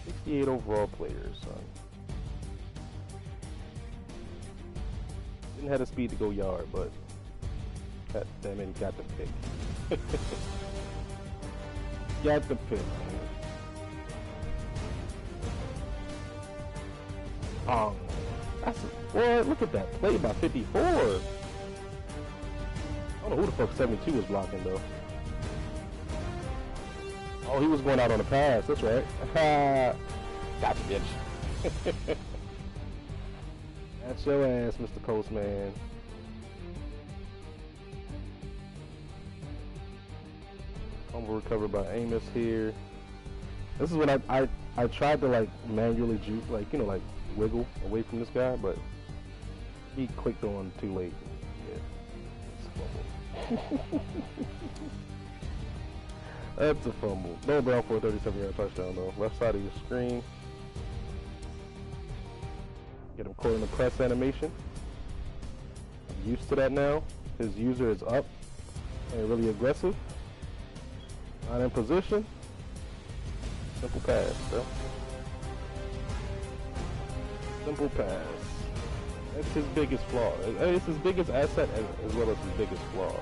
68 overall players, son. Didn't have the speed to go yard, but God damn it, he got the pick. Got the pick, man. That's a, boy, look at that play by 54. I don't know who the fuck 72 was blocking, though. Oh, he was going out on the pass. That's right. Gotcha, bitch. That's your ass, Mr. Postman. Fumble recovered by Amos here. This is when I tried to like manually juke, like, you know, like wiggle away from this guy, but he clicked on too late. Yeah, it's a fumble. That's a fumble. No Brown for a 37-yard touchdown though. Left side of your screen. Get him caught in the press animation. I'm used to that now. His user is up and really aggressive. Not in position. Simple pass, bro. Simple pass. That's his biggest flaw. It's his biggest asset as well as his biggest flaw.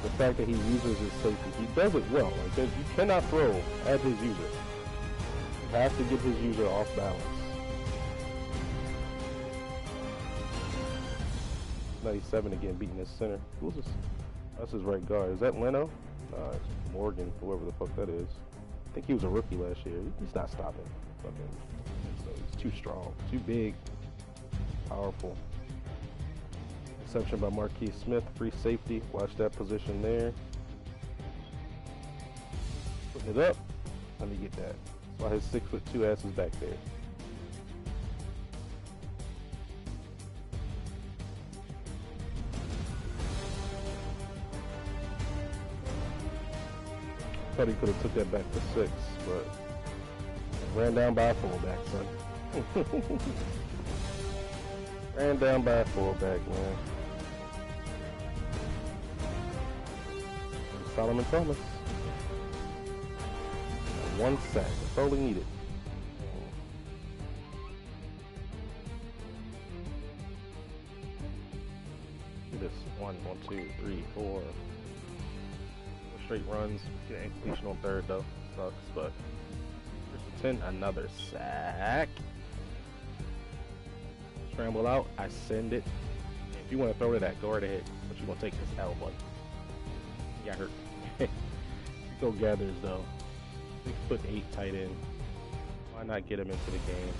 The fact that he uses his safety. He does it well. Like, you cannot throw at his user. You have to get his user off balance. 97 again, beating his center. Who's this? That's his right guard. Is that Leno? Nah, it's Morgan, whoever the fuck that is. I think he was a rookie last year. He's not stopping. So he's too strong, too big, powerful. Interception by Marquise Smith, free safety. Watch that position there. Putting it up. Let me get that. That's why his 6'2" ass is back there. Thought he could have took that back to 6, but ran down by a fullback, son. Ran down by a fullback, man. Solomon Thomas. One sack. That's all he needed. 2, 3, 4. Straight runs. Get incompletion on third though. Sucks, but first and 10, another sack. Scramble out, I send it. If you want to throw to that, go right ahead. But you're gonna take this L, buddy. You got hurt. Go gathers though. 6'8" tight end. Why not get him into the game?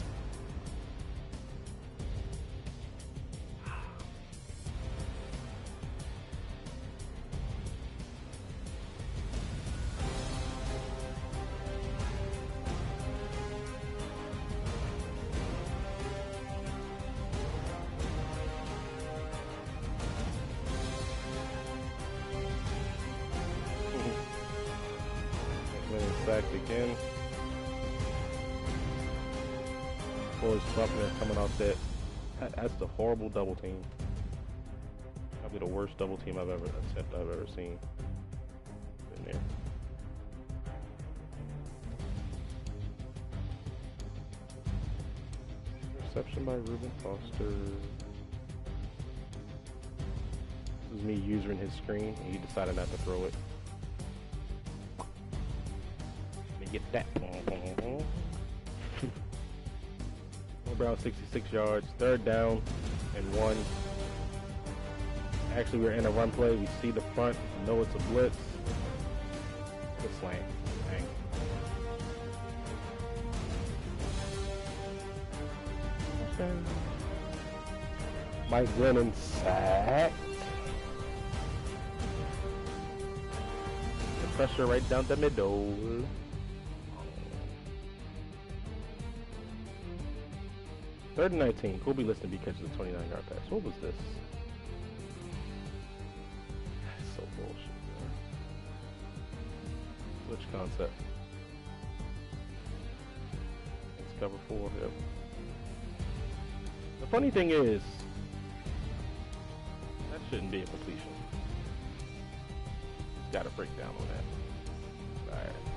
Sacked again. Forrest Buckner coming out that. That's the horrible double team. Probably the worst double team I've ever seen. In there. Reception by Reuben Foster. This is me using his screen, and he decided not to throw it. Get that. Brown 66 yards, third down and 1. Actually, we're in a run play. We see the front, we know it's a blitz. Good slant. Dang. Mike Glennon sacked. The pressure right down the middle. Third and 19. Colby Liston catches a 29-yard pass. What was this? That's so bullshit, man. Switch concept. It's cover 4. Yep. The funny thing is, that shouldn't be a completion. Got to break down on that. All right.